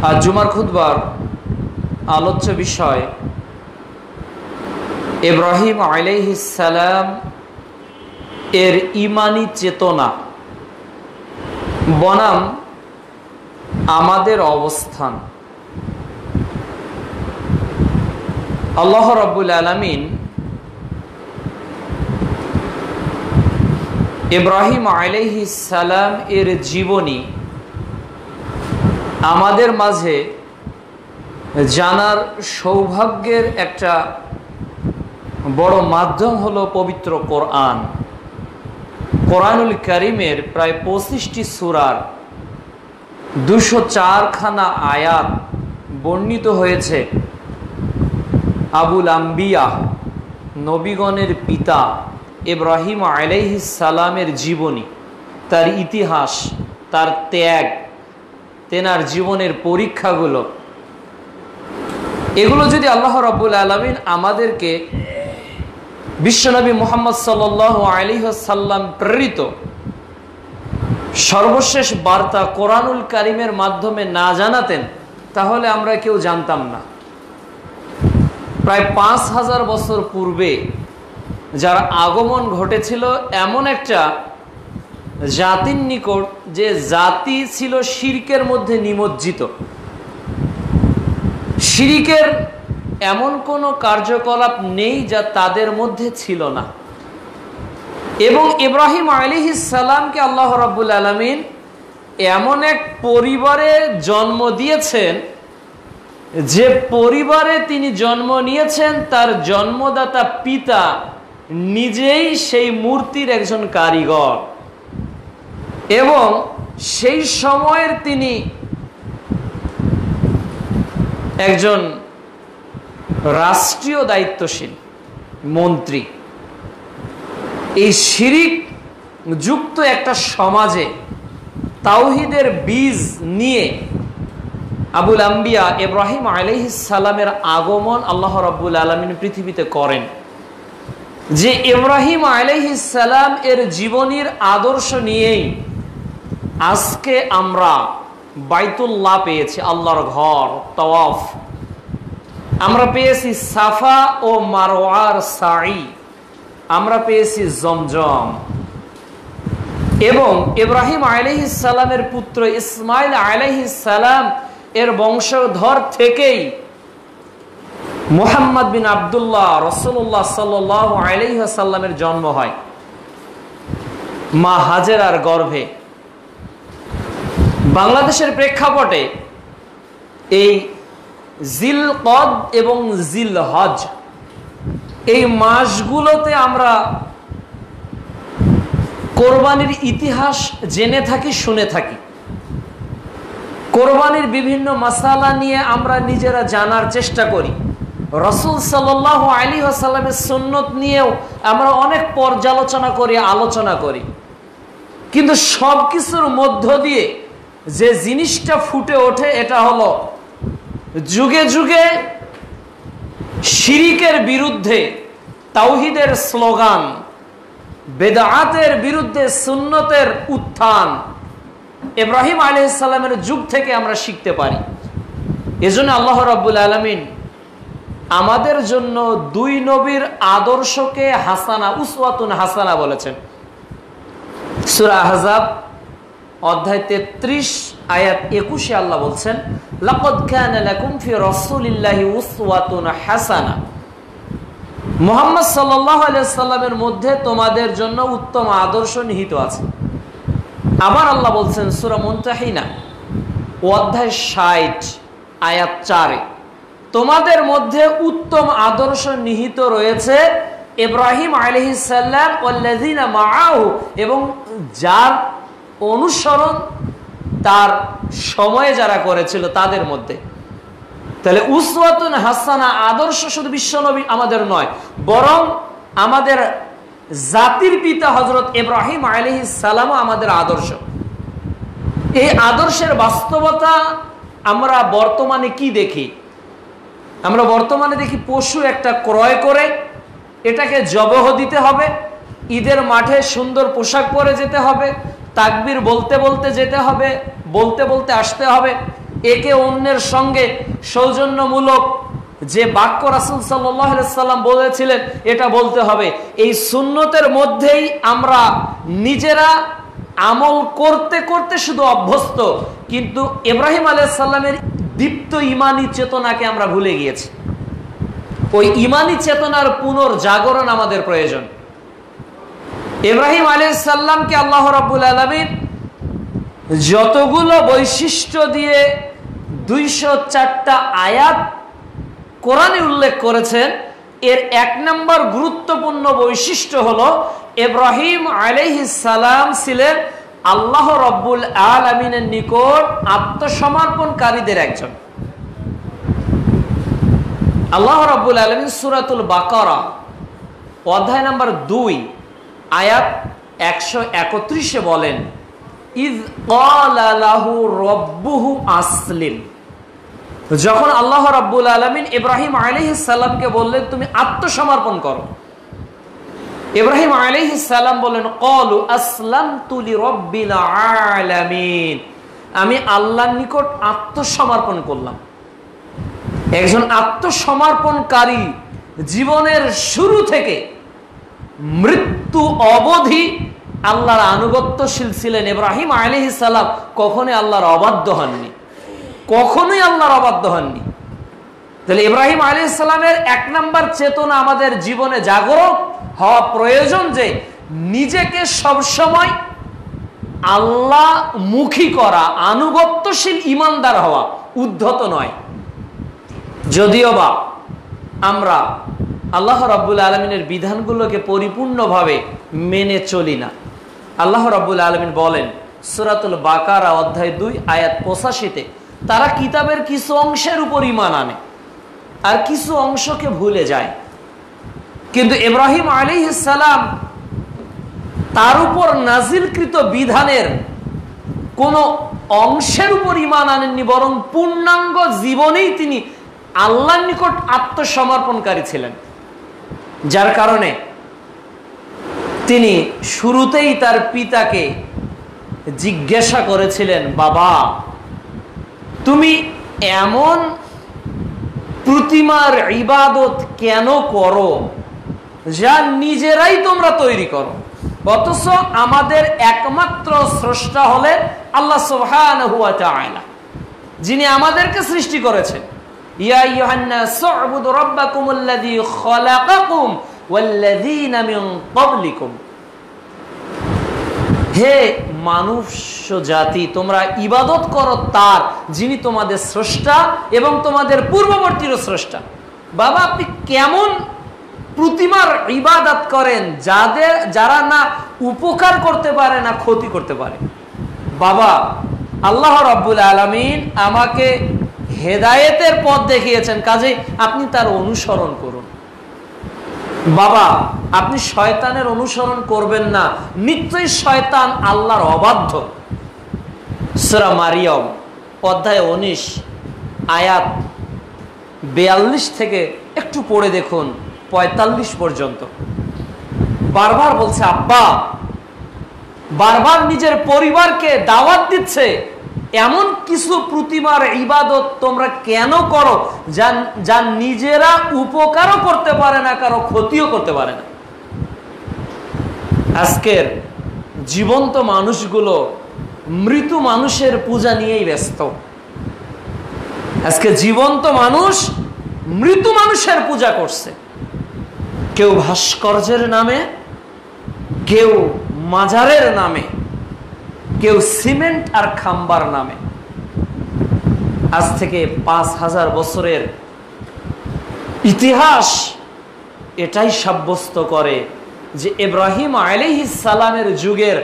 আর জুমার খুতবার আলোচ্য বিষয় ইব্রাহিম আলাইহিস সালাম এর ঈমানী চেতনা বনাম আমাদের অবস্থান। আল্লাহ রাব্বুল আলামিন ইব্রাহিম আলাইহিস সালাম এর জীবনী আমাদের মাঝে জানার সৌভাগ্যের একটা বড় মাধ্যম হলো পবিত্র কোরআন। কোরআনুল কারীমের প্রায় 25টি সূরার 204 খানা আয়াত বর্ণিত হয়েছে আবুল আম্বিয়া নবীগণের পিতা ইব্রাহিম আলাইহিস সালামের জীবনী, তার ইতিহাস, তার ত্যাগ, তেনার জীবনের পরীক্ষাগুলো। এগুলো যদি আল্লাহ রাব্বুল আলামিন আমাদেরকে বিশ্বনবী মুহাম্মদ সাল্লাল্লাহু আলাইহি ওয়াসাল্লাম প্রেরিত সর্বশেষ বার্তা কোরআনুল কারীমের মাধ্যমে না জানাতেন, তাহলে আমরা কেউ জানতাম না। প্রায় 5000 বছর পূর্বে যার আগমন ঘটেছিল এমন একটা জাতির নিকট, যে জাতি ছিল শিরকের মধ্যে নিমজ্জিত। শিরকের এমন কোনো কার্যকলাপ নেই যা তাদের মধ্যে ছিল না। এবং ইব্রাহিম আলাইহিস সালামকে আল্লাহ রাব্বুল আলামিন এমন এক পরিবারে জন্ম দিয়েছেন, যে পরিবারে তিনি জন্ম নিয়েছেন তার জন্মদাতা পিতা নিজেই সেই মূর্তির একজন কারিগর, এবং সেই সময়ের তিনি একজন রাষ্ট্রীয় দায়িত্বশীল মন্ত্রী। এই শিরিক যুক্ত একটা সমাজে তাওহীদের বীজ নিয়ে আবুল আম্বিয়া ইব্রাহিম আলাইহিস সালামের আগমন আল্লাহ রাব্বুল আলামিন পৃথিবীতে করেন। যে ইব্রাহিম আলাইহিস সালাম এর জীবনীর আদর্শ নিয়েই আজকে আমরা বাইতুল্লাহ পেয়েছি, আল্লাহর ঘর, তাওয়াফ। আমরা পেয়েছি সাফা ও মারওয়ার সাই, আমরা পেয়েছি জমজম। এবং ইব্রাহিম আলাইহিস সালামের পুত্র ইসমাইল আলাইহিস সালাম এর বংশধর থেকেই মুহাম্মদ বিন আব্দুল্লাহ রাসূলুল্লাহ সাল্লাল্লাহু আলাইহি ওয়াসাল্লামের জন্ম হয় মা হাজেরার গর্ভে। বাংলাদেশের প্রেক্ষাপটে এই জিলকদ এবং জিলহজ এই মাসগুলোতে আমরা কোরবানির ইতিহাস জেনে থাকি, শুনে থাকি। কোরবানির বিভিন্ন মাসালা নিয়ে আমরা নিজেরা জানার চেষ্টা করি। রাসূল সাল্লাল্লাহু আলাইহি ওয়াসাল্লামের সুন্নত নিয়েও আমরা অনেক পর্যালোচনা করি, আলোচনা করি। কিন্তু সব কিছুর মধ্য দিয়ে যে জিনিসটা ফুটে ওঠে এটা হলো যুগে যুগে শিরিকের বিরুদ্ধে তাওহীদের স্লোগান, বেদাতের বিরুদ্ধে সুন্নতের উত্থান ইব্রাহিম আলাইহিস সালামের যুগ থেকে আমরা শিখতে পারি। এজন্য আল্লাহ রাব্বুল আলামিন আমাদের জন্য দুই নবীর আদর্শকে হাসানা, উসওয়াতুন হাসানা বলেছেন। সূরা আহজাব অধ্যায় 33 আয়াত 21 আল্লাহ বলছেন, লাকাদ কানা লাকুম ফি রাসূলিল্লাহি উসওয়াতুন হাসানা। মুহাম্মদ সাল্লাল্লাহু আলাইহি সাল্লামের মধ্যে তোমাদের জন্য উত্তম আদর্শ নিহিত আছে। আবার আল্লাহ বলছেন সূরা মুনতাহিনা অধ্যায় 60 আয়াত 4, তোমাদের মধ্যে উত্তম আদর্শ নিহিত রয়েছে ইব্রাহিম আলাইহিস সালাম ওয়াল্লাযিনা মাআহু, এবং যার অনুসরণ তার সময়ে যারা করেছিল তাদের মধ্যে। তাহলে উসওয়াতুন হাসানা আদর্শ শুধু বিশ্বনবী আমাদের নয়, বরং আমাদের জাতির পিতা হযরত ইব্রাহিম আলাইহিস সালামও আমাদের আদর্শ। এই আদর্শের বাস্তবতা আমরা বর্তমানে কি দেখি? আমরা বর্তমানে দেখি পশু একটা ক্রয় করে এটাকে জবহ দিতে হবে, ঈদের মাঠে সুন্দর পোশাক পরে যেতে হবে, তাকবীর বলতে বলতে যেতে হবে, বলতে বলতে আসতে হবে। একে অন্যের সঙ্গে সৌজন্যমূলক যে বাক্য রাসূল সাল্লাল্লাহু আলাইহি সাল্লাম বলেছিলেন এটা বলতে হবে। এই সুন্নতের মধ্যেই আমরা নিজেরা আমল করতে করতে শুধু অভ্যস্ত, কিন্তু ইব্রাহিম আলাইহিস সালামের দীপ্ত ঈমানী চেতনাকে আমরা ভুলে গিয়েছি। ওই ঈমানী চেতনার পুনর্জাগরণ আমাদের প্রয়োজন। ইব্রাহিম আলাইহিস সালামকে আল্লাহ রাব্বুল আলামিন যতগুলো বৈশিষ্ট্য দিয়ে 204টা আয়াত কোরআনে উল্লেখ করেছেন, এর 1 নম্বর গুরুত্বপূর্ণ বৈশিষ্ট্য হলো ইব্রাহিম আলাইহিস সালাম ছিলেন আল্লাহ রাব্বুল আলামিনের নিকট আত্মসমর্পণকারীদের একজন। আল্লাহ রাব্বুল আলামিন সূরাতুল বাকারা অধ্যায় নম্বর 2 আয়াত 131-এ বলেন, ইয ক্বালা লাহু রাব্বুহু আসলিম। যখন আল্লাহ রাব্বুল আলামিন ইব্রাহিম আলাইহিস সালামকে বললেন তুমি আত্মসমর্পণ করো, ইব্রাহিম আলাইহিস সালাম বলেন ক্বালু আসলামতু লিরাব্বিল আলামিন, আমি আল্লাহর নিকট আত্মসমর্পণ করলাম। একজন আত্মসমর্পণকারী জীবনের শুরু থেকে মৃত্যু অবধি আল্লাহর আনুগত্যশীল ছিলেন। ইব্রাহিম আলাইহিস সালাম কখনোই আল্লাহর অবাধ্য হননি, কখনোই আল্লাহর অবাধ্য হননি। তাহলে ইব্রাহিম আলাইহিস সালামের 1 নম্বর চেতনা আমাদের জীবনে জাগরণ হওয়া প্রয়োজন যে নিজেকে সবসময় আল্লাহ মুখী করা, আনুগত্যশীল ঈমানদার হওয়া, উদ্ধত নয়। যদিও বা আমরা আল্লাহ রাব্বুল আলামিনের বিধানগুলোকে পরিপূর্ণভাবে মেনে চলি না। আল্লাহ রাব্বুল আলামিন বলেন সূরাতুল বাকারা অধ্যায় 2 আয়াত 85-তে, তারা কিতাবের কিছু অংশের উপর ঈমান আনে আর কিছু অংশকে ভুলে যায়। কিন্তু ইব্রাহিম আলাইহিস সালাম তার উপর নাজিলকৃত বিধানের কোন অংশের উপর ঈমান আনেননি, বরং পূর্ণাঙ্গ জীবনেই তিনি আল্লাহর নিকট আত্মসমর্পণকারী ছিলেন। যার কারণে তিনি শুরুতেই তার পিতাকে জিজ্ঞাসা করেছিলেন, বাবা তুমি এমন প্রতিমার ইবাদত কেন করো যা নিজেরাই তোমরা তৈরি করো, অথচ আমাদের একমাত্র স্রষ্টা হলেন আল্লাহ সুবহানাহু ওয়া তাআলা, যিনি আমাদেরকে সৃষ্টি করেছেন। ইয়া আইয়ুহান নাস উবুদু রাব্বাকুমুল্লাযী খালাকাকুম ওয়াল্লাযীনা মিন ক্বাবলিকুম, হে মানুষ জাতি তোমরা ইবাদত করো তার যিনি তোমাদের স্রষ্টা এবং তোমাদের পূর্ববর্তীরও স্রষ্টা। বাবা আপনি কেমন প্রতিমার ইবাদত করেন যারা না উপকার করতে পারে না ক্ষতি করতে পারে? বাবা আল্লাহ রাব্বুল আলামিন আমাকে হেদায়েতের পথ দেখিয়েছেন, কাজে আপনি তার অনুসরণ করুন। বাবা আপনি শয়তানের অনুসরণ করবেন না, নিশ্চয়ই শয়তান আল্লাহর অবাধ্য। সূরা মারিয়ম অধ্যায় 19 আয়াত 42 থেকে একটু পড়ে দেখুন 45 পর্যন্ত। বারবার বলছে আব্বা, বারবার নিজের পরিবারকে দাওয়াত দিচ্ছে এমন কিছু প্রতিমার ইবাদত তোমরা কেন করো যা নিজেরা উপকারও করতে পারে না, কারো ক্ষতিও করতে পারে না। আজকের জীবন্ত মানুষগুলো মৃত মানুষের পূজা নিয়েই ব্যস্ত। আজকে জীবন্ত মানুষ মৃত মানুষের পূজা করছে, কেউ ভাস্কর্যের নামে, কেউ মাজারের নামে, কেউ সিমেন্ট আর খাম্বার নামে। আজ থেকে 5000 বছরের ইতিহাস এটাই সাব্যস্ত করে যে ইব্রাহিম আলাইহিস সালামের যুগের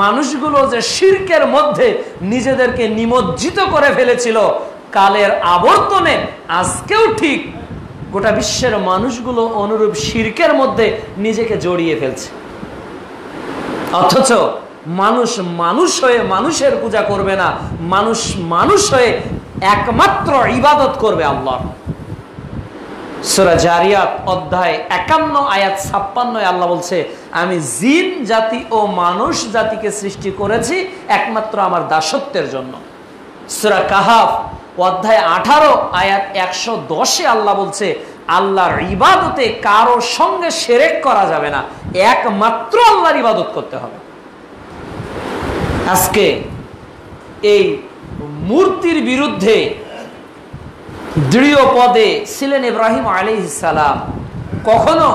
মানুষগুলো যে শিরকের মধ্যে নিজেদেরকে নিমজ্জিত করে ফেলেছিল, কালের আবর্তনে আজকেও ঠিক গোটা বিশ্বের মানুষগুলো অনুরূপ শিরকের মধ্যে নিজেকে জড়িয়ে ফেলছে। অথচ মানুষ মানুষ হয়ে মানুষের পূজা করবে না, মানুষ মানুষ হয়ে একমাত্র ইবাদত করবে আল্লাহ। সূরা জারিয়াত অধ্যায় 51 আয়াত 56 আল্লাহ বলছে, আমি জিন জাতি ও মানুষ জাতিকে সৃষ্টি করেছি একমাত্র আমার দাসত্বের জন্য। সূরা কাহাফ অধ্যায় 18 আয়াত 110-এ আল্লাহ বলছে, আল্লাহর ইবাদতে কারো সঙ্গে শিরক করা যাবে না, একমাত্র আল্লাহর ইবাদত করতে হবে। আজকে এই মূর্তির বিরুদ্ধে দৃঢ় পদে ছিলেন ইব্রাহিম আলাইহিস সালাম। কখনো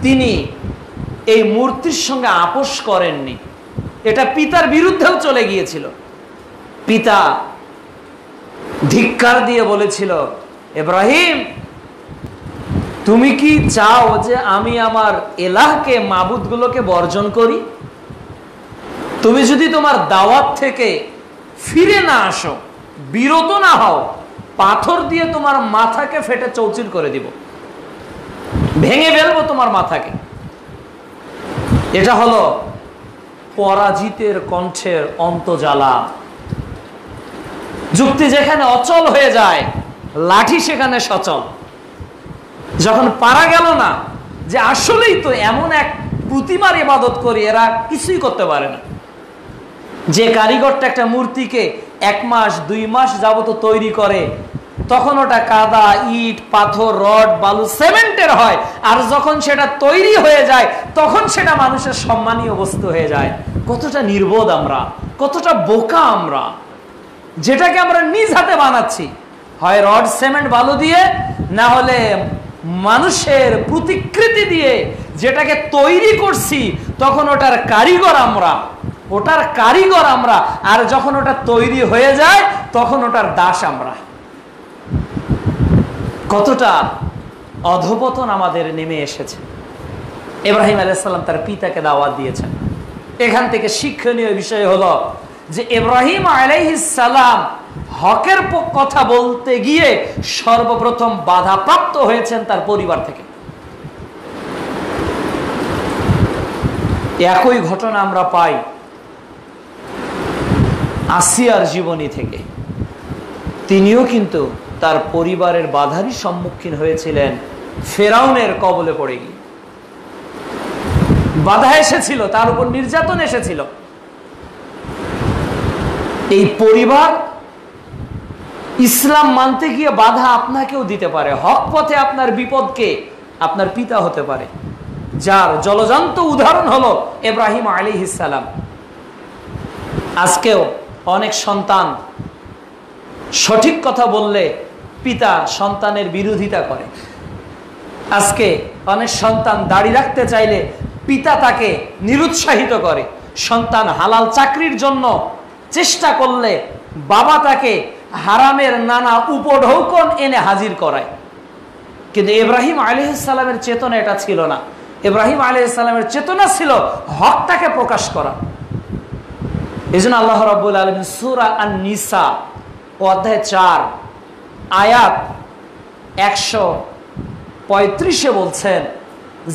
তিনি এই মূর্তির সঙ্গে আপোষ করেননি। এটা পিতার বিরুদ্ধেও চলে গিয়েছিল। পিতা ধিক্কার দিয়ে বলেছিল, ইব্রাহিম, তুমি কি চাও যে আমি আমার ইলাহকে, মাবুদগুলোকে বর্জন করি? তুমি যদি তোমার দাওয়াত থেকে ফিরে না আসো, বিরত না হও, পাথর দিয়ে তোমার মাথাকে ফেটে চৌচির করে দিব, ভেঙে ফেলবো তোমার মাথাকে। এটা হলো পরাজিতের কণ্ঠের অন্তজ্বালা। যুক্তি যেখানে অচল হয়ে যায়, লাঠি সেখানে সচল। যখন পারা গেল না যে আসলেই তো এমন এক প্রতিমার ইবাদত করি, এরা কিছুই করতে পারে না। যে কারিগরটা একটা মূর্তিকে 1 মাস 2 মাস যাবত তৈরি করে, তখন ওটা কাদা, ইট, পাথর, রড, বালু, সিমেন্টের হয়। আর যখন সেটা তৈরি হয়ে যায়, তখন সেটা মানুষের সম্মানীয় বস্তু হয়ে যায়। কতটা নির্বোধ আমরা, কতটা বোকা আমরা, যেটাকে আমরা নিজ হাতে বানাচ্ছি, হয় রড, সিমেন্ট, বালু দিয়ে, না হলে মানুষের প্রতিকৃতি দিয়ে যেটাকে তৈরি করছি, তখন ওটার কারিগর আমরা, ওটার কারিগর আমরা। আর যখন ওটা তৈরি হয়ে যায়, তখন ওটার দাস আমরা। কতটা অধপতন আমাদের নেমে এসেছে। ইব্রাহিম আলাইহিস সালাম তার পিতাকে দাওয়াত দিয়েছেন। এখান থেকে শিক্ষণীয় বিষয় হলো যে ইব্রাহিম আলাইহিস সালাম হকের কথা বলতে গিয়ে সর্বপ্রথম বাধাপ্রাপ্ত হয়েছেন তার পরিবার থেকে। একই ঘটনা আমরা পাই আসিয়ার জীবনী থেকে। তিনিও কিন্তু তার পরিবারের বাধারই সম্মুখীন হয়েছিলেন ফেরাউনের কবলে পড়ে গিয়ে। বাধা এসেছিল, তার উপর নির্যাতন এসেছিল। এই পরিবার ইসলাম মানতে গিয়ে বাধা আপনাকেও দিতে পারে। হক পথে আপনার বিপদকে আপনার পিতা হতে পারে, যার জলজান্ত উদাহরণ হলো ইব্রাহিম আলাইহিস সালাম। আজকেও অনেক সন্তান সঠিক কথা বললে পিতা সন্তানের বিরোধিতা করে। আজকে অনেক সন্তান দাড়ি রাখতে চাইলে পিতা তাকে নিরুৎসাহিত করে। সন্তান হালাল চাকরির জন্য চেষ্টা করলে বাবা তাকে হারামের নানা উপঢৌকন এনে হাজির করায়। কিন্তু ইব্রাহিম আলাইহিস সালামের চেতনা এটা ছিল না। ইব্রাহিম আলাইহিস সালামের চেতনা ছিল হকটাকে প্রকাশ করা। এজন্য আল্লাহ রাব্বুল আলামিন সূরা আন-নিসা অধ্যায় 4 আয়াত 135-এ বলছেন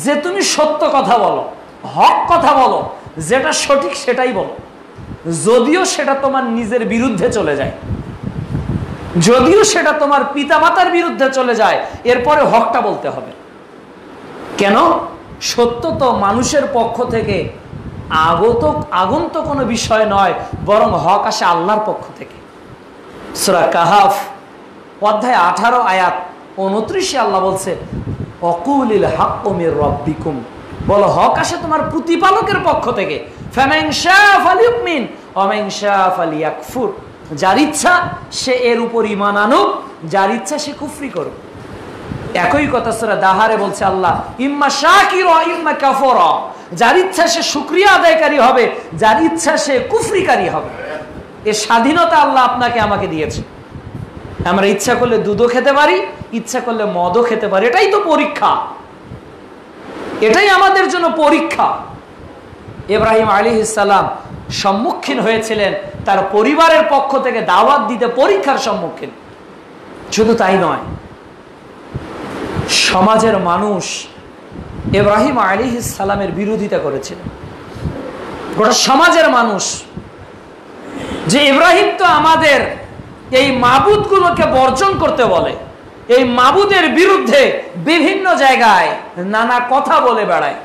যে তুমি সত্য কথা বলো, হক কথা বলো, যেটা সঠিক সেটাই বলো, যদিও সেটা তোমার নিজের বিরুদ্ধে চলে যায়, যদিও সেটা তোমার পিতামাতার বিরুদ্ধে চলে যায়, এরপরে হকটা বলতে হবে। কেন? সত্য তো মানুষের পক্ষ থেকে আগন্ত কোনো বিষয় নয়, বরং হক আসে আল্লাহর পক্ষ থেকে। সূরা কাহাফ অধ্যায় 18 আয়াত 29-এ আল্লাহ বলছে, অকুলিল হাক্কু মির রাব্বিকুম, বলো হক আসে তোমার প্রতিপালকের পক্ষ থেকে। ফামান শাআ ফালিউমিন ওয়া মান শাআ ফালিয়াকফুর, যার ইচ্ছা সে এর উপর ঈমান আনুক, যার ইচ্ছা সে কুফরি করুক। একই কথা সূরা দাহারে বলছে আল্লাহ, ইম্মা শাকিরা ইম্মা কাফুরা, যার ইচ্ছা সে শুকরিয়া আদায়কারী হবে, যার ইচ্ছা সে কুফরিকারী হবে। এই স্বাধীনতা আল্লাহ আপনাকে আমাকে দিয়েছে। আমরা ইচ্ছা করলে দুধও খেতে পারি, ইচ্ছা করলে মদও খেতে পারি। এটাই তো পরীক্ষা, এটাই আমাদের জন্য পরীক্ষা। ইব্রাহিম আলাইহিস সালাম সম্মুখীন হয়েছিলেন তার পরিবারের পক্ষ থেকে দাওয়াত দিতে, পরীক্ষার সম্মুখীন। শুধু তাই নয়, সমাজের মানুষ ইব্রাহিম আলাইহিস সালামের বিরোধিতা করেছিলেন। গোটা সমাজের মানুষ যে ইব্রাহিম তো আমাদের এই মাবুদগুলোকে বর্জন করতে বলে, এই মাবুদের বিরুদ্ধে বিভিন্ন জায়গায় নানা কথা বলে বেড়ায়।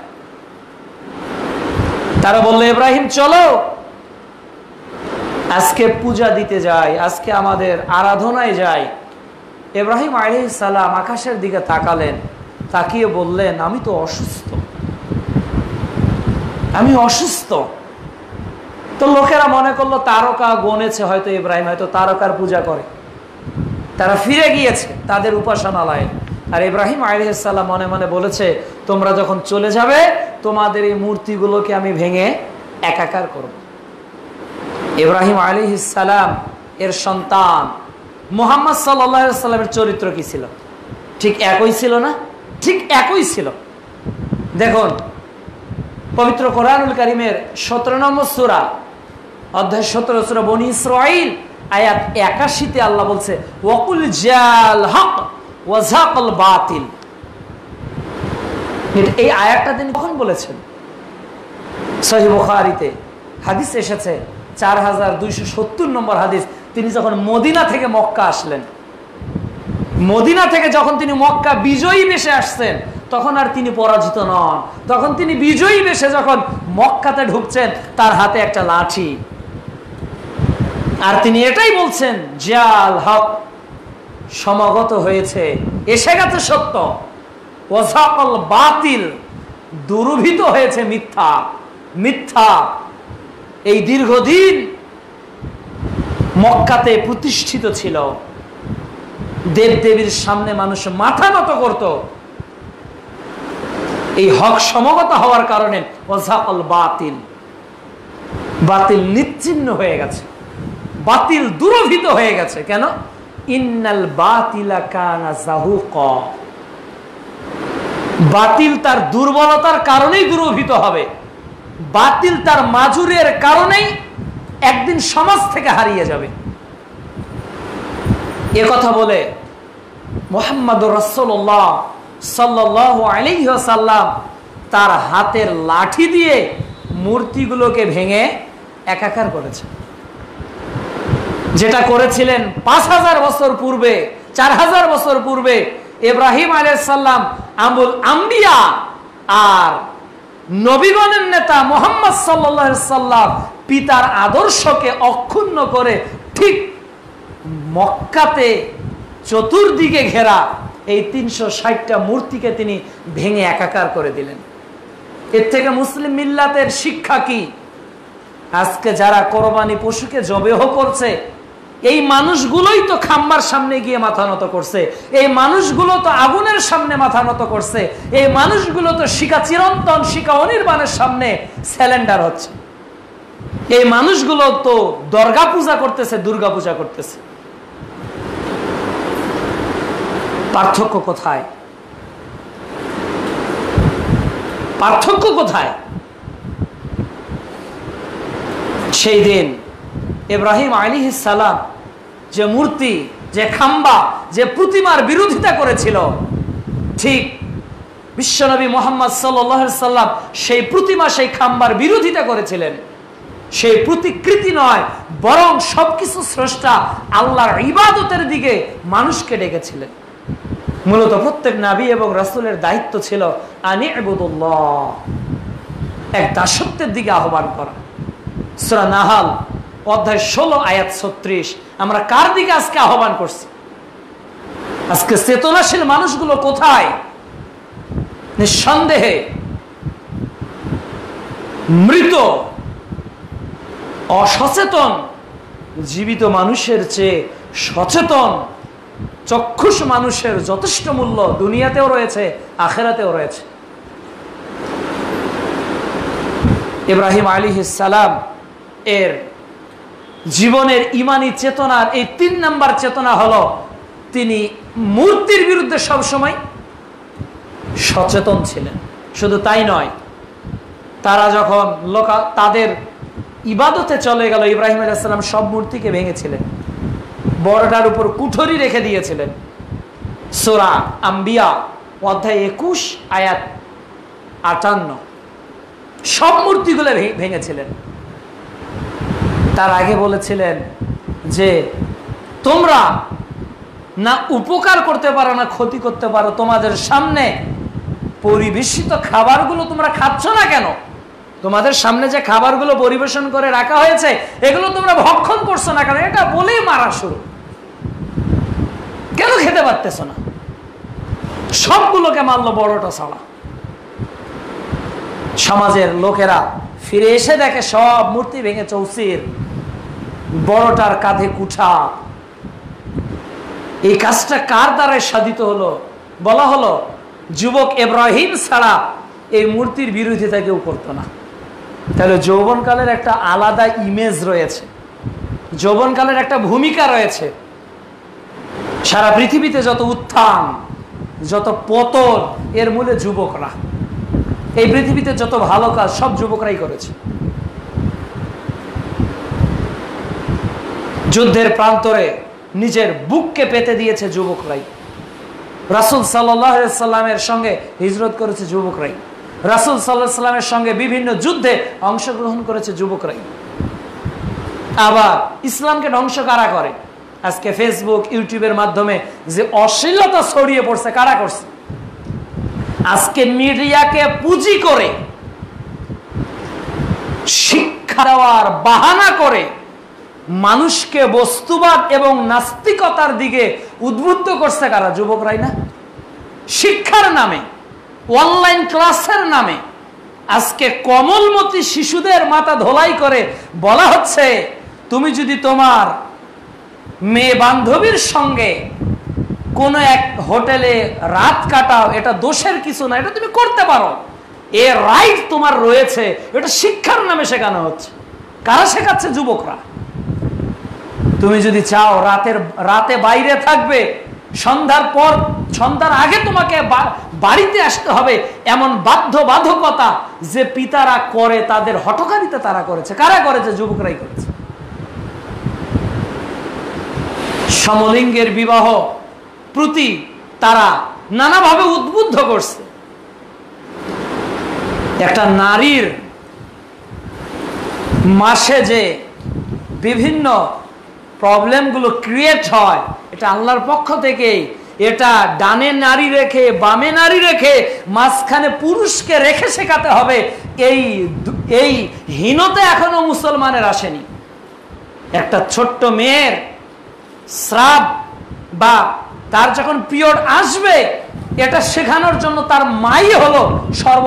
তারা বলল, ইব্রাহিম চলো আজকে পূজা দিতে যাই, আজকে আমাদের আরাধনায় যাই। ইব্রাহিম আলাইহিস সালাম আকাশের দিকে তাকালেন, তাকিয়ে বললেন, আমি তো অসুস্থ, আমি অসুস্থ। তো লোকেরা মনে করলো তারকা গনেছে, হয়তো ইব্রাহিম হয়তো তারকার পূজা করে, তারা ফিরে গিয়েছে তাদের উপাসনালয়ে। আর ইব্রাহিম আলাইহিস সালাম মনে মনে বলেছে, তোমরা যখন চলে যাবে তোমাদের এই মূর্তিগুলোকে আমি ভেঙে একাকার করব। ইব্রাহিম আলাইহিস সালাম এর সন্তান মুহাম্মদ সাল্লাল্লাহু আলাইহি সাল্লামের চরিত্র কি ছিল? ঠিক একই ছিল না? ঠিক একই ছিল। দেখুন, পবিত্র কোরআনুল কারীমের 17 নম্বর সূরা, অধ্যায় 17 সূরা বনী ইসরাঈল, আয়াত 81-তে আল্লাহ বলছে, ওয়াকুল জাল হক ওয়া যাকাল বাতিল। এই আয়াতটা তিনি কখন বলেছেন? সহিহ বুখারীতে হাদিস এসেছে, 4270 নম্বর হাদিস। তিনি যখন মদিনা থেকে মক্কা আসলেন, মদিনা থেকে যখন তিনি মক্কা বিজয়ী বেশে আসছেন, তখন আর তিনি পরাজিত নন, তখন তিনি বিজয়ী বেশে যখন মক্কাতে ঢুকছেন, তার হাতে একটা লাঠি। আর তিনি এটাই বলছেন, জাল হক, সমাগত হয়েছে, এসে গেছে সত্য, ওয়াযাকাল বাতিল, দুরভিত হয়েছে মিথ্যা। মিথ্যা এই দীর্ঘদিন মক্কাতে প্রতিষ্ঠিত ছিল, দেবদেবীর সামনে মানুষ মাথা নত করত। এই হক সমগত হওয়ার কারণে ওয়াযাকাল বাতিল, বাতিল নিচ্ছিন্ন হয়ে গেছে, বাতিল দুরভিত হয়ে গেছে। কেন? ইন্নাল বাতিলা কানা যাহুকা, বাতিল তার দুর্বলতার কারণেই দুরভিত হবে, বাতিল তার মাজুরের কারণেই একদিন সমাজ থেকে হারিয়ে যাবে। এ কথা বলে মুহাম্মদুর রাসূলুল্লাহ সাল্লাল্লাহু আলাইহি ওয়াসাল্লাম তার হাতের লাঠি দিয়ে মূর্তিগুলোকে ভেঙে একাকার করেছেন। যেটা করেছিলেন 5000 বছর পূর্বে, 4000 বছর পূর্বে ইব্রাহিম আলাইহিস সালাম আবুল আম্বিয়া আর নবীগণের নেতা মুহাম্মদ সাল্লাল্লাহু আলাইহি সাল্লাম পিতার আদর্শকে অক্ষুণ্ণ করে ঠিক মক্কাতে চতুর্দিকে ঘেরা এই 360টা মূর্তিকে তিনি ভেঙে একাকার করে দিলেন। এর থেকে মুসলিম মিল্লাতের শিক্ষা কি? আজকে যারা কোরবানি পশুকে জবেহ করছে, এই মানুষগুলোই তো খাম্বার সামনে গিয়ে মাথা নত করছে, এই মানুষগুলো তো আগুনের সামনে মাথা নত করছে, এই মানুষগুলো তো শিকা চিরন্তন, শিকা অনির্বাণের সামনে স্যালেন্ডার হচ্ছে, এই মানুষগুলো তো দুর্গা পূজা করতেছে, দুর্গা পূজা করতেছে। পার্থক্য কোথায়? পার্থক্য কোথায়? সেই দিন ইব্রাহিম আলাইহিস সালাম যে মূর্তি, যে খাম্বা, যে প্রতিমার বিরোধিতা করেছিল, ঠিক বিশ্বনবী মুহাম্মদ সাল্লাল্লাহু আলাইহি সাল্লাম সেই প্রতিমা, সেই খাম্বার বিরোধিতা করেছিলেন। সেই প্রতিকৃতি নয়, বরং সবকিছু স্রষ্টা আল্লাহর ইবাদতের দিকে মানুষকে ডেকেছিলেন। মূলত প্রত্যেক নবী এবং রাসূলের দায়িত্ব ছিল আনি ইবুদুল্লাহ, এক দাসত্বের দিকে আহ্বান করা। সূরা নাহাল অধ্যায় 16 আয়াত 36। আমরা কার দিকে আজকে আহ্বান করছি? আজকে চেতনাশীল মানুষগুলো কোথায়? নিঃসন্দেহে মৃত, অসচেতন জীবিত মানুষের চেয়ে সচেতন চক্ষুষ মানুষের যথেষ্ট মূল্য দুনিয়াতেও রয়েছে, আখিরাতেও রয়েছে। ইব্রাহিম আলাইহিস সালাম এর জীবনের ইমানি চেতনার এই 3 নাম্বার চেতনা হলো, তিনি মূর্তির বিরুদ্ধে সবসময় সচেতন ছিলেন। শুধু তাই নয়, তারা যখন তাদের ইবাদতে চলে গেল, ইব্রাহিম আলাইহিস সালাম সব মূর্তিকে ভেঙেছিলেন, বড়টার উপর কুঠরি রেখে দিয়েছিলেন। সূরা আম্বিয়া অধ্যায় 21 আয়াত 58 সব মূর্তিগুলো ভেঙেছিলেন। তার আগে বলেছিলেন যে তোমরা না উপকার করতে পারো না ক্ষতি করতে পারো, তোমাদের সামনে পরিবেশিত খাবারগুলো তোমরা খাচ্ছ না কেন? তোমাদের সামনে যে খাবারগুলো পরিবেশন করে রাখা হয়েছে এগুলো তোমরা ভক্ষণ করছো না কেন, এটা বলেই মারা শুরু। কেন খেতে পারতেছ না? সবগুলোকে মারলো বড়টা ছাড়া। সমাজের লোকেরা ফিরে এসে দেখে সব মূর্তি ভেঙে চৌচির, বড়টার কাঁধে কুঠা। এই কাজটা কার দ্বারা সাধিত হলো? বলা হলো যুবক ইব্রাহিম ছাড়া এই মূর্তির বিরোধিতা কেউ করতো না। তাহলে যৌবনকালের একটা আলাদা ইমেজ রয়েছে, যৌবনকালের একটা ভূমিকা রয়েছে। সারা পৃথিবীতে যত উত্থান, যত পতন, এর মূলে যুবকরা। এই পৃথিবীতে যত ভালো কাজ সব যুবকরাই করেছে। যুদ্ধের প্রান্তরে নিজের বুককে পেতে দিয়েছে যুবকরাই। রাসূল সাল্লাল্লাহু আলাইহি সাল্লামের সঙ্গে হিজরত করেছে যুবকরাই। রাসূল সাল্লাল্লাহু আলাইহি সাল্লামের সঙ্গে বিভিন্ন যুদ্ধে অংশগ্রহণ করেছে যুবকরাই। আবার ইসলামকে ধ্বংস কারা করে? আজকে ফেসবুক, ইউটিউবের মাধ্যমে যে অশ্লীলতা ছড়িয়ে পড়ছে, কারা করছে? আজকে মিডিয়াকে পুঁজি করে শিক্ষা দেওয়ার বাহানা করে মানুষকে বস্তুবাদ এবং নাস্তিকতার দিকে উদ্বুদ্ধ করছে কারা? যুবকরাই না? শিক্ষার নামে, অনলাইন ক্লাসের নামে আজকে কোমলমতি শিশুদের মাথা ধোলাই করে বলা হচ্ছে, তুমি যদি তোমার মেয়ে বান্ধবীর সঙ্গে কোনো এক হোটেলে রাত কাটাও, এটা দোষের কিছু না, এটা তুমি করতে পারো, এ রাইট তোমার রয়েছে। এটা শিক্ষার নামে শেখানো হচ্ছে। কারা শেখাচ্ছে? যুবকরা। তুমি যদি চাও রাতে বাইরে থাকবে, সন্ধ্যার আগে তোমাকে বাড়িতে আসতে হবে, এমন বাধ্যবাধকতা যে পিতারা করে, তাদের হঠকারিতা তারা করেছে। কারা করেছে? যুবকরাই করেছে। সমলিঙ্গের বিবাহ প্রতি তারা নানাভাবে উদ্বুদ্ধ করছে। একটা নারীর মাসে যে বিভিন্ন প্রবলেমগুলো ক্রিয়েট হয়, এটা আল্লাহর পক্ষ থেকেই। এটা ডানে নারী রেখে, বামে নারী রেখে, মাঝখানে পুরুষকে রেখে শেখাতে হবে, এই হীনতা এখনো মুসলমানের আসেনি। একটা ছোট্ট মেয়ের স্রাব বা তার যখন পিরিয়ড আসবে, এটা শেখানোর জন্য তার মাই হলো সর্ব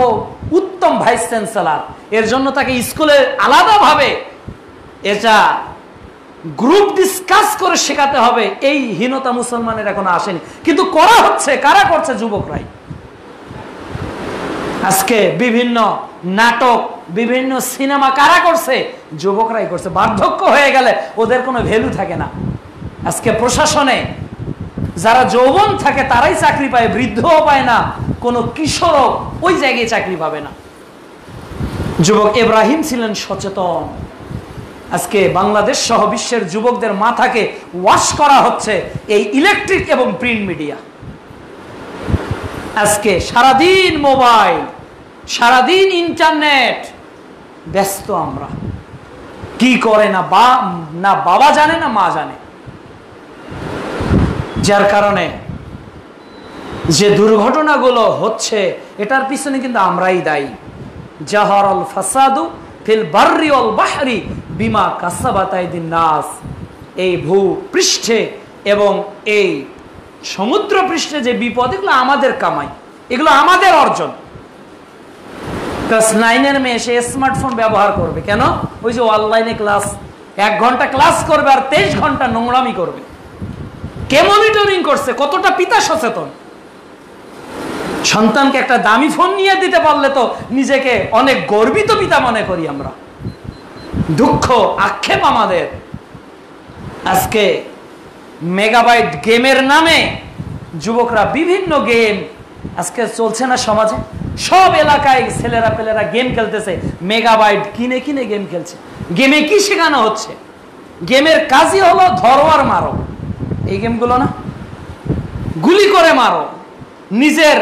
উত্তম ভাইস চ্যান্সেলর। এর জন্য তাকে স্কুলে আলাদাভাবে এটা গ্রুপ ডিসকাস করে শেখাতে হবে। এই হীনতা মুসলমানের এখনো আসেনি, কিন্তু করা হচ্ছে। কারা করছে? যুবকরাই। আজকে বিভিন্ন নাটক, বিভিন্ন সিনেমা কারা করছে? যুবকরাই করছে। বার্ধক্য হয়ে গেলে ওদের কোনো ভ্যালু থাকে না। আজকে প্রশাসনে যারা যৌবন থাকে তারাই চাকরি পায়, বৃদ্ধও পায় না, কোনো কিশোরও ওই জায়গায় চাকরি পাবে না। যুবক ইব্রাহিম ছিলেন সচেতন। আজকে বাংলাদেশ সহ বিশ্বের যুবকদের মাথাকে ওয়াশ করা হচ্ছে এই ইলেকট্রিক এবং প্রিন্ট মিডিয়া। আজকে সারাদিন মোবাইল, সারাদিন ইন্টারনেট, ব্যস্ত আমরা। কি করে না বাবা জানে না মা জানে। যার কারণে যে দুর্ঘটনাগুলো হচ্ছে, এটার পিছনে কিন্তু আমরাই দায়ী। জাহারাল ফাসাদু ফিল বাররি ওয়াল বাহরি বিমা কাসাবাত আইদিন নাস। এই ভূপৃষ্ঠে এবং এই সমুদ্র পৃষ্ঠে যে বিপদ, এগুলো আমাদের কামাই, এগুলো আমাদের অর্জন। ক্লাস 9-এর মেয়ে সে স্মার্টফোন ব্যবহার করবে কেন? ওই যে অনলাইনে ক্লাস, 1 ঘন্টা ক্লাস করবে আর 23 ঘন্টা নোংরামি করবে। কে মনিটরিং করছে? কতটা পিতা সচেতন? সন্তানকে একটা দামি ফোন নিয়ে দিতে পারলে তো নিজেকে অনেক গর্বিত পিতা মনে করি আমরা। দুঃখ, আক্ষেপ আমাদের। আজকে মেগাবাইট গেমের নামে যুবকরা বিভিন্ন গেম আজকে চলছে না সমাজে। সব এলাকায় ছেলেরা পেলেরা গেম খেলতেছে, মেগাবাইট কিনে কিনে গেম খেলছে। গেমে কি শেখানো হচ্ছে? গেমের কাজই হলো ধরো আর মারো। এই গেমগুলো না, গুলি করে মারো, নিজের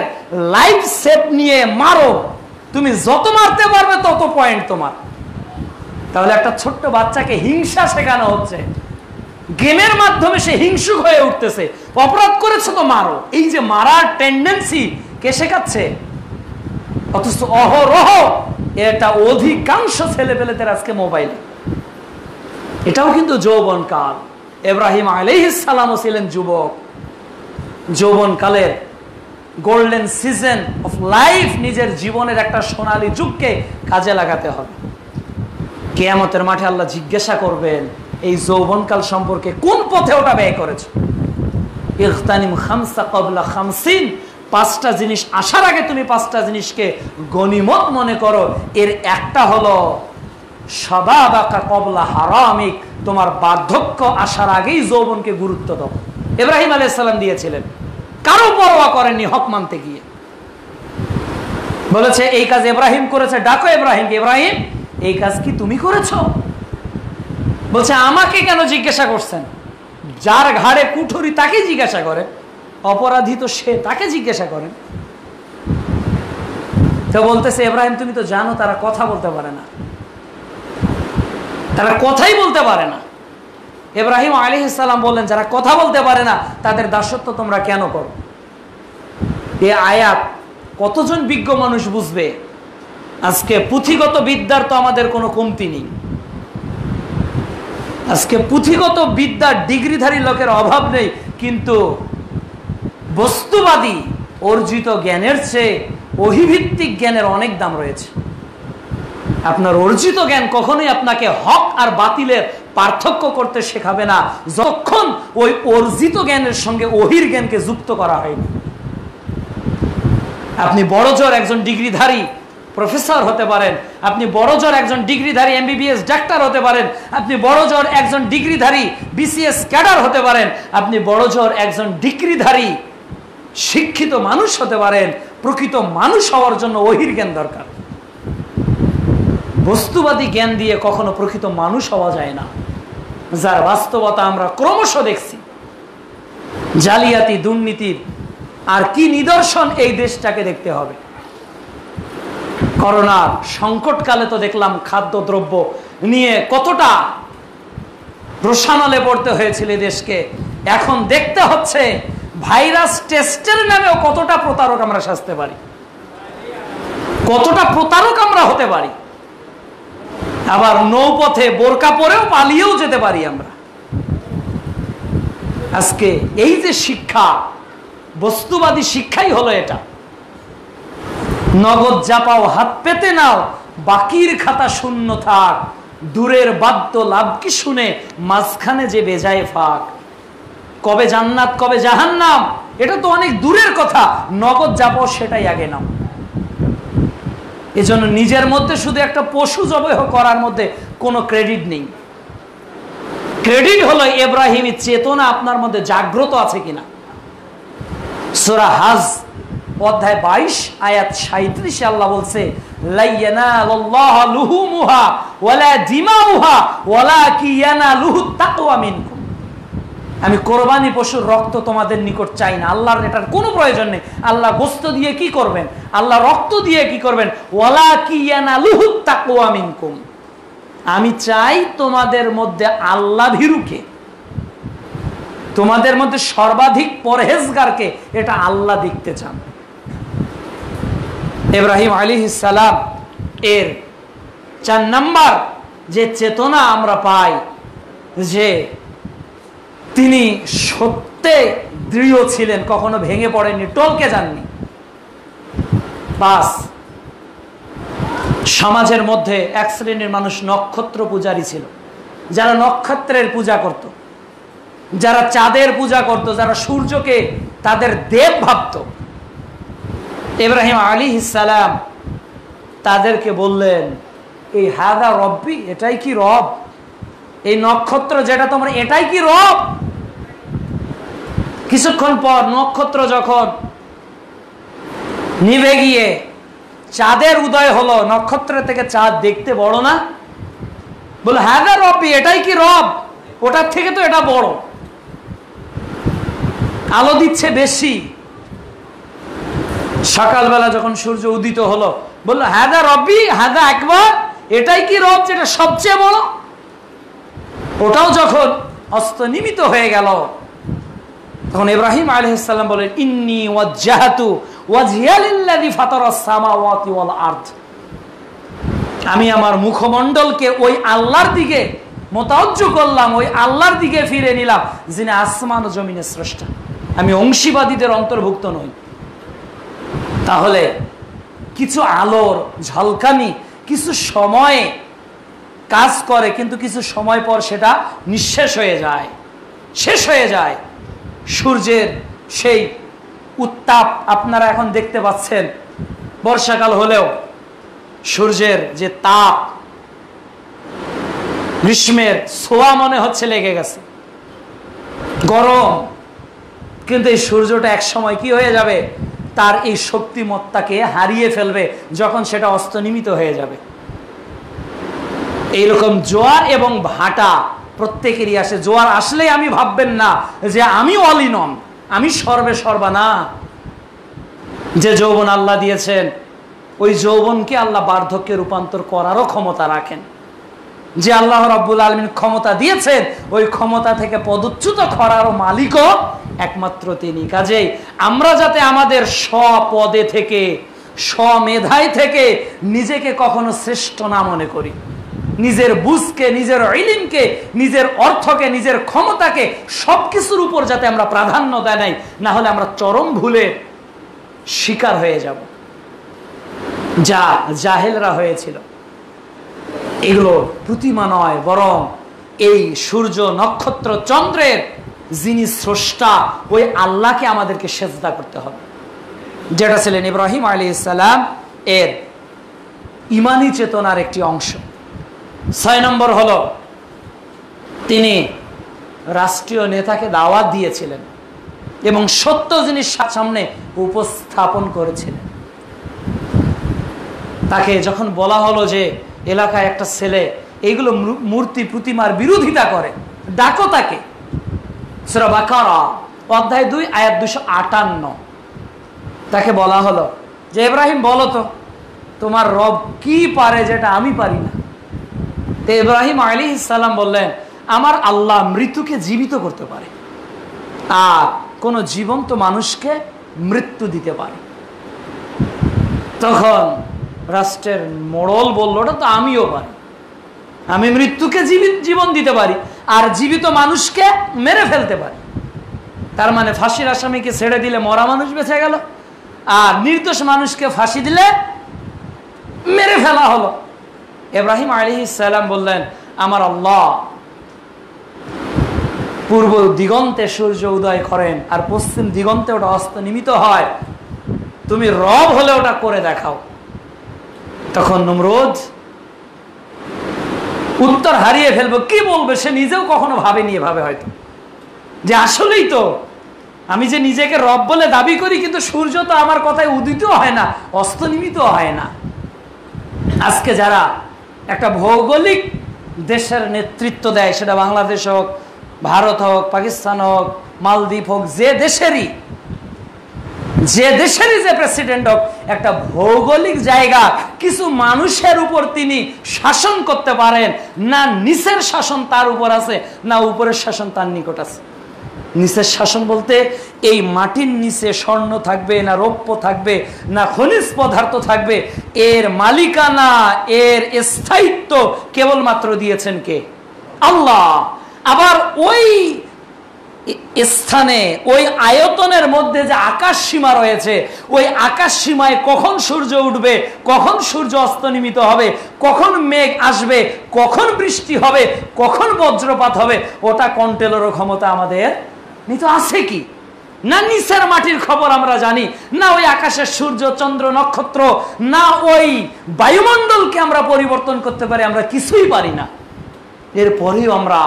লাইফ সেভ নিয়ে মারো। তুমি যত মারতে পারবে তত পয়েন্ট তোমার। তাহলে একটা ছোট্ট বাচ্চাকে হিংসা শেখানো হচ্ছে, গেমের মাধ্যমে সে হিংসুক হয়ে উঠতেছে। অপরাধ করেছে তো মারো। এই যে মারার টেন্ডেন্সি কে শেখাচ্ছে? অথচ অহরহ এটা অধিকাংশ ছেলেপেলেদের আজকে মোবাইল। এটাও কিন্তু যৌবন কাল। ইব্রাহিম আলাইহিস সালামও ছিলেন যুবক। যৌবন কালের গোল্ডেন সিজন অফ লাইফ, নিজের জীবনের একটা সোনালী যুগকে কাজে লাগাতে হবে। কিয়ামতের মাঠে আল্লাহ জিজ্ঞাসা করবেন এই যৌবনকাল সম্পর্কে কোন পথে ওটা ব্যয় করেছো। ইগতানিম খামসা ক্বাবলা খামসিন, 5টা জিনিস আসার আগে তুমি 5টা জিনিসকে গনিমত মনে করো। এর একটা হলো শাবাবাকা ক্বাবলা হারামিক, তোমার বার্ধক্য আসার আগেই যৌবনকে গুরুত্ব দাও। ইব্রাহিম আলাইহিস সালাম দিয়েছিলেন, কারো পরোয়া করেননি হক মানতে গিয়ে। বলেছে এই কাজ ইব্রাহিম করেছে, ডাকো ইব্রাহিমকে। ইব্রাহিম, এই কাজ কি তুমি করেছো? বলছে আমাকে কেন জিজ্ঞাসা করছেন? যার ঘাড়ে কুঠুরি তাকে জিজ্ঞাসা করে, অপরাধী তো সে, তাকে জিজ্ঞাসা করেন। তো বলতেছে ইব্রাহিম তুমি তো জানো তারা কথা বলতে পারে না, তারা কথাই বলতে পারে না। ইব্রাহিম আলাইহিস সালাম বললেন যারা কথা বলতে পারে না তাদের দাসত্ব তোমরা কেন করো? এই আয়াত কতজন বিজ্ঞ মানুষ বুঝবে? আজকে পুঁথিগত বিদ্যার তো আমাদের কোনো কমতি নেই। আজকে পুঁথিগত বিদ্যার ডিগ্রিধারী লোকের অভাব নেই, কিন্তু বস্তুবাদী অর্জিত জ্ঞানের চেয়ে ওহীভিত্তিক জ্ঞানের অনেক দাম রয়েছে। আপনার অর্জিত জ্ঞান কখনোই আপনাকে হক আর বাতিলের পার্থক্য করতে শেখাবে না, যতক্ষণ ওই অর্জিত জ্ঞানের সঙ্গে ওহির জ্ঞানকে যুক্ত করা হয়নি। আপনি বড়জোর একজন ডিগ্রিধারী প্রফেসর হতে পারেন, আপনি বড়জোর একজন ডিগ্রিধারী এমবিবিএস ডাক্তার হতে পারেন, আপনি বড়জোর একজন ডিগ্রিধারী বিসিএস ক্যাডার হতে পারেন, আপনি বড়জোর একজন ডিগ্রিধারী শিক্ষিত মানুষ হতে পারেন। প্রকৃত মানুষ হওয়ার জন্য ওহির জ্ঞান দরকার। বস্তুবাদী জ্ঞান দিয়ে কখনো প্রকৃত মানুষ হওয়া যায় না, যার বাস্তবতা আমরা ক্রমশ দেখছি। জালিয়াতি, দুর্নীতির আর কি নিদর্শন এই দেশটাকে দেখতে হবে। করোনার সংকটকালে তো দেখলাম খাদ্যদ্রব্য নিয়ে কতটা রোষানলে পড়তে হয়েছিল দেশকে। এখন দেখতে হচ্ছে ভাইরাস টেস্টের নামেও কতটা প্রতারক আমরা সাজতে পারি, কতটা প্রতারক আমরা হতে পারি। আবার নৌপথে বোরকা পরেও পালিয়েও যেতে পারি আমরা। আজকে এই যে শিক্ষা, বস্তুবাদী শিক্ষাই হলো এটা। নগদ জাপাও হাত পেতে নাও, বাকির খাতা শূন্য থাক, দূরের বাদ্য লাভ কি শুনে মাঝখানে যে বেজায় ফাঁক। কবে জান্নাত কবে জাহান্নাম এটা তো অনেক দূরের কথা, নগদ জাপাও সেটাই আগে নাও। এজন্য নিজের মধ্যে শুধু একটা পশু জবাই করার মধ্যে কোনো ক্রেডিট নেই। ক্রেডিট হলো ইব্রাহিমী চেতনা আপনার মধ্যে জাগ্রত আছে কিনা। সূরা হজ অধ্যায় 22 আয়াত 37 আল্লাহ বলছে লা ইয়ানালুল্লাহু লুহুমুহা ওয়ালা দিমাউহা ওয়ালাকি ইয়ানালুহু তাকওয়া মিনকুম। আমি কোরবানি পশুর রক্ত তোমাদের নিকট চাই না, আল্লাহর এটার কোনো প্রয়োজন নেই। আল্লাহ গোশত দিয়ে কি করবেন, আল্লাহ রক্ত দিয়ে কি করবেন? ওয়ালাকি ইয়ানালুহু তাকওয়া মিনকুম। আমি চাই তোমাদের মধ্যে আল্লাহ ভীরুকে, তোমাদের মধ্যে সর্বাধিক পরহেজগারকে, এটা আল্লাহ দেখতে চান। ইব্রাহিম আলাইহিস সালাম এর 4 নাম্বার যে চেতনা আমরা পাই, যে তিনি সত্যে দৃঢ় ছিলেন, কখনো ভেঙে পড়েননি, টলকে যাননি। 5 সমাজের মধ্যে এক শ্রেণীর মানুষ নক্ষত্র পূজারী ছিল, যারা নক্ষত্রের পূজা করত, যারা চাঁদের পূজা করত, যারা সূর্যকে তাদের দেব ভাবত। ইব্রাহিম আলাইহিস সালাম তাদেরকে বললেন এই হাদা রব্বি, এটাই কি রব? এই নক্ষত্র যেটা তোমরা, এটাই কি রব? কিছুক্ষণ পর নক্ষত্র যখন নিভে গিয়ে চাঁদের উদয় হলো, নক্ষত্র থেকে চাঁদ দেখতে বড় না? বলে হাদা রব্বি, এটাই কি রব? ওটার থেকে তো এটা বড়, আলো দিচ্ছে বেশি। সকালবেলা যখন সূর্য উদিত হলো, বললো হাদা রব্বি হাদা আকবার, এটাই কি রব যেটা সবচেয়ে বড়? ওটাও যখন অস্ত নিমিত হয়ে গেল, তখন ইব্রাহিম আলাইহিস সালাম বলেন ইন্নী ওয়াজ্জাহাতু ওয়াজহিয়া লিল্লাযী ফাতারাস সামাওয়াতি ওয়াল আরদ। আমি আমার মুখমণ্ডলকে ওই আল্লাহর দিকে মোতাওজ্জ করলাম, ওই আল্লাহর দিকে ফিরে নিলাম যিনি আসমান ও জমিনের স্রষ্টা। আমি অংশীবাদীদের অন্তর্ভুক্ত নই। তাহলে কিছু আলোর ঝলকানি কিছু সময়ে কাজ করে, কিন্তু কিছু সময় পর সেটা নিঃশেষ হয়ে যায়, শেষ হয়ে যায়। সূর্যের সেই উত্তাপ আপনারা এখন দেখতে পাচ্ছেন, বর্ষাকাল হলেও সূর্যের যে তাপ, গ্রীষ্মের ছোঁয়া মনে হচ্ছে লেগে গেছে, গরম। কিন্তু এই সূর্যটা এক সময় কি হয়ে যাবে, তার এই শক্তিমত্তাকে হারিয়ে ফেলবে যখন সেটা অস্তনিমিত হয়ে যাবে। এইরকম জোয়ার এবং ভাটা প্রত্যেকেরই আসে। জোয়ার আসলেই আমি ভাববেন না যে আমি অল ইন অল, আমি সর্বে সর্বা না। যে যৌবন আল্লাহ দিয়েছেন, ওই যৌবনকে আল্লাহ বার্ধক্যে রূপান্তর করারও ক্ষমতা রাখেন। যে আল্লাহ রাব্বুল আলামিন ক্ষমতা দিয়েছেন, ওই ক্ষমতা থেকে পদচ্যুত করারও মালিকও একমাত্র তিনি। কাজেই আমরা যাতে আমাদের স্বপদে থেকে, স্বমেধায় থেকে নিজেকে কখনো শ্রেষ্ঠ না মনে করি, নিজের বুঝকে, নিজের ইলমকে, নিজের অর্থকে, নিজের ক্ষমতাকে সবকিছুর উপর যাতে আমরা প্রাধান্য দেয় নাই, না হলে আমরা চরম ভুলে শিকার হয়ে যাব, যা জাহেলরা হয়েছিল। এগুলো প্রতিমা নয়, বরং এই সূর্য, নক্ষত্র, চন্দ্রের যিনি স্রষ্টা, ওই আল্লাহকে আমাদেরকে সেজদা করতে হবে, যেটা ছিলেন ইব্রাহিম আলাইহিস সালাম এর ইমানি চেতনার একটি অংশ। 6 নম্বর হলো, তিনি রাষ্ট্রীয় নেতাকে দাওয়াত দিয়েছিলেন এবং সত্য জিনিস সামনে উপস্থাপন করেছিলেন। তাকে যখন বলা হলো যে এলাকায় একটা ছেলে এইগুলো মূর্তি প্রতিমার বিরোধিতা করে, ডাকো তাকে। সূরা বাকারা অধ্যায় 2 আয়াত 258। তাকে বলা হলো যে ইব্রাহিম, বলো তো তোমার রব কি পারে যেটা আমি পারি না। তো ইব্রাহিম আলাইহিস সালাম বললেন, আমার আল্লাহ মৃত্যুকে জীবিত করতে পারে আর কোন জীবন্ত মানুষকে মৃত্যু দিতে পারে। তখন রাষ্ট্রের মোড়ল বলল, ওটা তো আমিও পারি, আমি মৃত্যুকে জীবন দিতে পারি আর জীবিত মানুষকে মেরে ফেলতে পারি। তার মানে ফাঁসির আসামিকে ছেড়ে দিলে মরা মানুষ বেঁচে গেল, আর নির্দোষ মানুষকে ফাঁসি দিলে মেরে ফেলা হলো। ইব্রাহিম আলাইহিস সালাম বললেন, আমার আল্লাহ পূর্ব দিগন্তে সূর্য উদয় করেন আর পশ্চিম দিগন্তে ওটা অস্ত নিমিত হয়, তুমি রব হলে ওটা করে দেখাও। তখন নমরুদ উত্তর হারিয়ে ফেলবো, কি বলবে, সে নিজেও কখনো ভাবেনি এভাবে, হয়তো যে আসলেই তো আমি যে নিজেকে রব বলে দাবি করি, কিন্তু সূর্য তো আমার কথায় উদিত হয় না, অস্তনিমিত হয় না। আজকে যারা একটা ভৌগোলিক দেশের নেতৃত্ব দেয়, সেটা বাংলাদেশ হোক, ভারত হোক, পাকিস্তান হোক, মালদ্বীপ হোক, যে দেশেরই যে প্রেসিডেন্ট হোক, একটা ভৌগোলিক জায়গা কিছু মানুষের উপর তিনি শাসন করতে পারেন না। নিচের শাসন তার উপর আছে, না উপরের শাসন তার নিকট আছে। নিচের শাসন বলতে এই মাটির নিচে স্বর্ণ থাকবে না রৌপ্য থাকবে না খনিজ পদার্থ থাকবে, এর মালিকানা, এর স্থায়িত্ব কেবলমাত্র দিয়েছেন কে? আল্লাহ। আবার ওই স্থানে, ওই আয়তনের মধ্যে যে আকাশ সীমা রয়েছে, ওই আকাশ সীমায় কখন সূর্য উঠবে, কখন সূর্য অস্তনিমিত হবে, কখন মেঘ আসবে, কখন বৃষ্টি হবে, কখন বজ্রপাত হবে, ওটা কন্ট্রোলেরও ক্ষমতা আমাদের নিতে আছে কি? না নিচের মাটির খবর আমরা জানি, না ওই আকাশের সূর্য, চন্দ্র, নক্ষত্র, না ওই বায়ুমণ্ডলকে আমরা পরিবর্তন করতে পারি, আমরা কিছুই পারি না। এরপরেও আমরা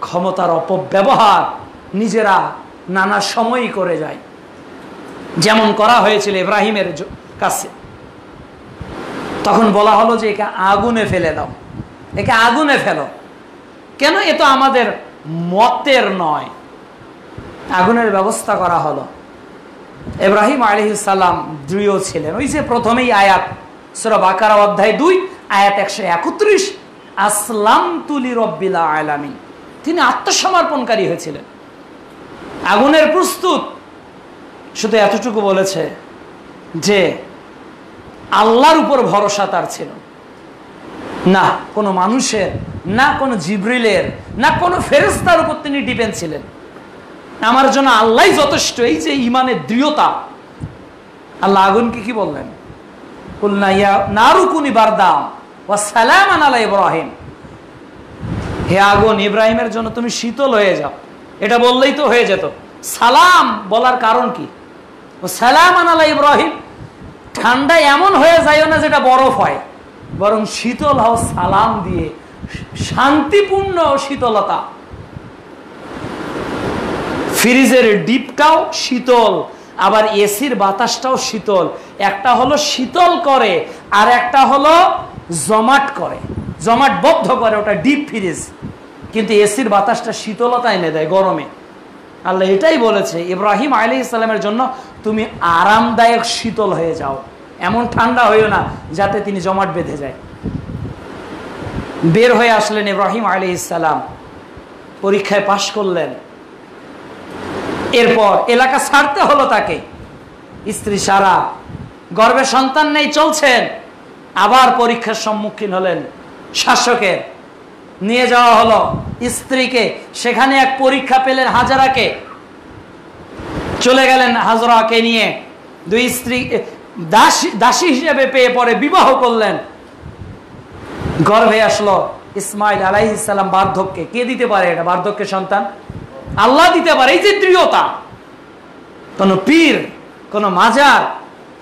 ক্ষমতার অপব্যবহার নিজেরা নানা সময়ই করে যাই, যেমন করা হয়েছিল ইব্রাহিমের কাছে। তখন বলা হলো যে একে আগুনে ফেলে দাও, একে আগুনে ফেলো। কেন? এ তো আমাদের মতের নয়। আগুনের ব্যবস্থা করা হলো। ইব্রাহিম আলাইহিস সালাম দৃঢ় ছিলেন। ওই যে প্রথমেই আয়াত, সূরা বাকারা অধ্যায় 2 আয়াত 131, আসলামতু লিরাব্বিল আলামিন। তিনি আত্মসমর্পণকারী হয়েছিলেন, আগুনের প্রস্তুত। শুধু এতটুকু বলেছে যে আল্লাহর উপর ভরসা তার ছিল, না কোনো মানুষের, না কোনো জিবরিলের, না কোনো ফেরেশতার উপর তিনি ডিপেন্ড ছিলেন। আমার জন্য আল্লাহই যথেষ্ট। এই যে ইমানের দৃঢ়তা। আল্লাহ আগুনকে কি বললেন? কুলনা ইয়া নারু কুনি বারদাম ওয়া সালামান আলা ইব্রাহিম। হে আগুন, ইব্রাহিমের জন্য তুমি শীতল হয়ে যাও। এটা বললেই তো হয়ে যেত। সালাম বলার কারণ কি? ও সালামান আলা ইব্রাহিম, ঠান্ডা এমন হয়ে যায়ও না যেটা বরফ হয়, বরং শীতল হও সালাম দিয়ে, শান্তিপূর্ণ শীতলতা। ফ্রিজের ডিপটাও শীতল, আবার এসির বাতাসটাও শীতল। একটা হলো শীতল করে, আর একটা হলো জমাট করে, জমাট বদ্ধ করে, ওটা ডিপ ফ্রিজ। কিন্তু এসির বাতাসটা শীতলতা এনে দেয় গরমে। আল্লাহ এটাই বলেছে ইব্রাহিম আলাইহিস সালামের জন্য, তুমি আরামদায়ক শীতল হয়ে যাও, এমন ঠান্ডা হইও না যাতে তিনি জমাট বেঁধে যায়। বের হয়ে আসলেন ইব্রাহিম আলাইহিস সালাম, পরীক্ষায় পাশ করলেন। এরপর এলাকা ছাড়তে হলো তাকে, স্ত্রী সারা, গর্ভে সন্তান নেই, চলছেন। আবার পরীক্ষার সম্মুখীন হলেন শাসকের, নিয়ে যাওয়া হলো স্ত্রীকে। সেখানে এক পরীক্ষা পেলেন হাজরাকে, চলে গেলেন হাজরাকে নিয়ে। দুই স্ত্রী দাসী হিসেবে পেয়ে পরে বিবাহ করলেন। গর্ভে আসলো ইসমাইল আলাইহিস সালাম বার্ধক্যে। কে দিতে পারে এটা? বার্ধক্যের সন্তান আল্লাহ দিতে পারে। এই যে দৃঢ়তা, কোন পীর, কোন মাজার,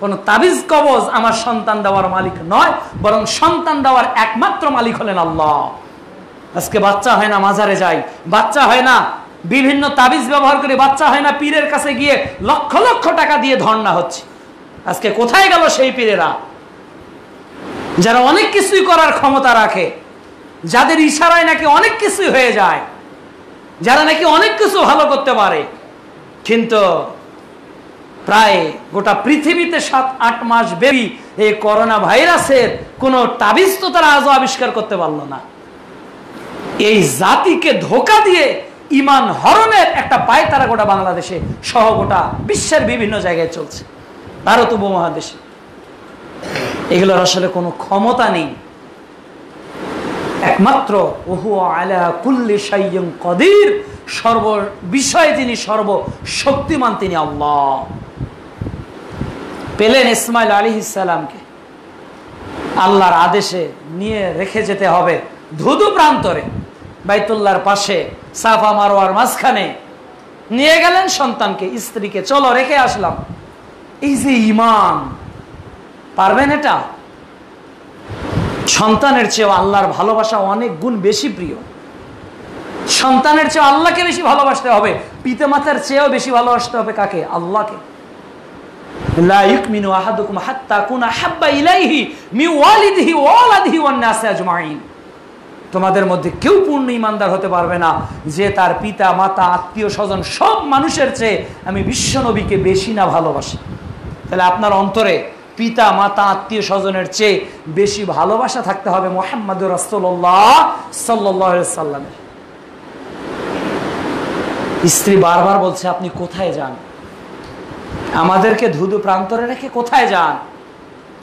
কোন তাবিজ কবজ আমার সন্তান দেওয়ার মালিক নয়, বরং সন্তান দেওয়ার একমাত্র মালিক হলেন আল্লাহ। আজকে বাচ্চা হয় না মাজারে যাই, বাচ্চা হয় না বিভিন্ন তাবিজ ব্যবহার করে, বাচ্চা হয় না পীরের কাছে গিয়ে লক্ষ লক্ষ টাকা দিয়ে ধর্ণা হচ্ছে। আজকে কোথায় গেল সেই পীরেরা যারা অনেক কিছুই করার ক্ষমতা রাখে, যাদের ইশারায় নাকি অনেক কিছুই হয়ে যায়, যারা নাকি অনেক কিছু ভালো করতে পারে? কিন্তু প্রায় গোটা পৃথিবীতে 7-8 মাস ব্যাপী এই করোনা ভাইরাসের কোন তাবিজ তো তারা আজও আবিষ্কার করতে পারলো না। এই জাতিকে ধোঁকা দিয়ে ইমান হরণের একটা পায় তারা গোটা বাংলাদেশে সহ গোটা বিশ্বের বিভিন্ন জায়গায় চলছে, ভারত উপমহাদেশে। এগুলোর আসলে কোনো ক্ষমতা নেই। একমাত্র ওহু আলা কুল্লি শাইইন কাদির, সর্ব বিষয়ে তিনি সর্বশক্তিমান, তিনি আল্লাহ। পেলেন ইসমাইল আলাইহিস সালামকে, আল্লাহর আদেশে নিয়ে রেখে যেতে হবে ধুধু প্রান্তরে, বাইতুল্লাহর পাশে, সাফা মারওয়ার মাঝখানে নিয়ে গেলেন সন্তানকে, স্ত্রীকে। চলো রেখে আসলাম। এই যে ইমান, পারবেন এটা? সন্তানের চেয়েও আল্লাহর ভালোবাসা অনেক গুণ বেশি প্রিয়। সন্তানের চেয়ে আল্লাহকে বেশি ভালোবাসতে হবে, পিতামাতার চেয়েও বেশি ভালোবাসতে হবে কাকে? আল্লাহকে। লা ইউমিনু আহাদুকুম হাত্তা কুনা হাব্বা ইলাইহি মিন ওয়ালিদিহি ওয়া ওয়ালাদিহি ওয়ান নাসি আজমাইন। তোমাদের মধ্যে কেউ পূর্ণ ঈমানদার হতে পারবে না যে তার পিতা মাতা আত্মীয় স্বজন সব মানুষের চেয়ে আমি বিশ্ব নবীকে বেশি না ভালোবাসি। তাহলে আপনার অন্তরে পিতা মাতা আত্মীয় স্বজনের চেয়ে বেশি ভালোবাসা থাকতে হবে মুহাম্মদুর রাসূলুল্লাহ সাল্লাল্লাহু আলাইহি সাল্লামের। স্ত্রী বারবার বলছে, আপনি কোথায় যান? আমাদেরকে ধুধু প্রান্তরে রেখে কোথায় যান?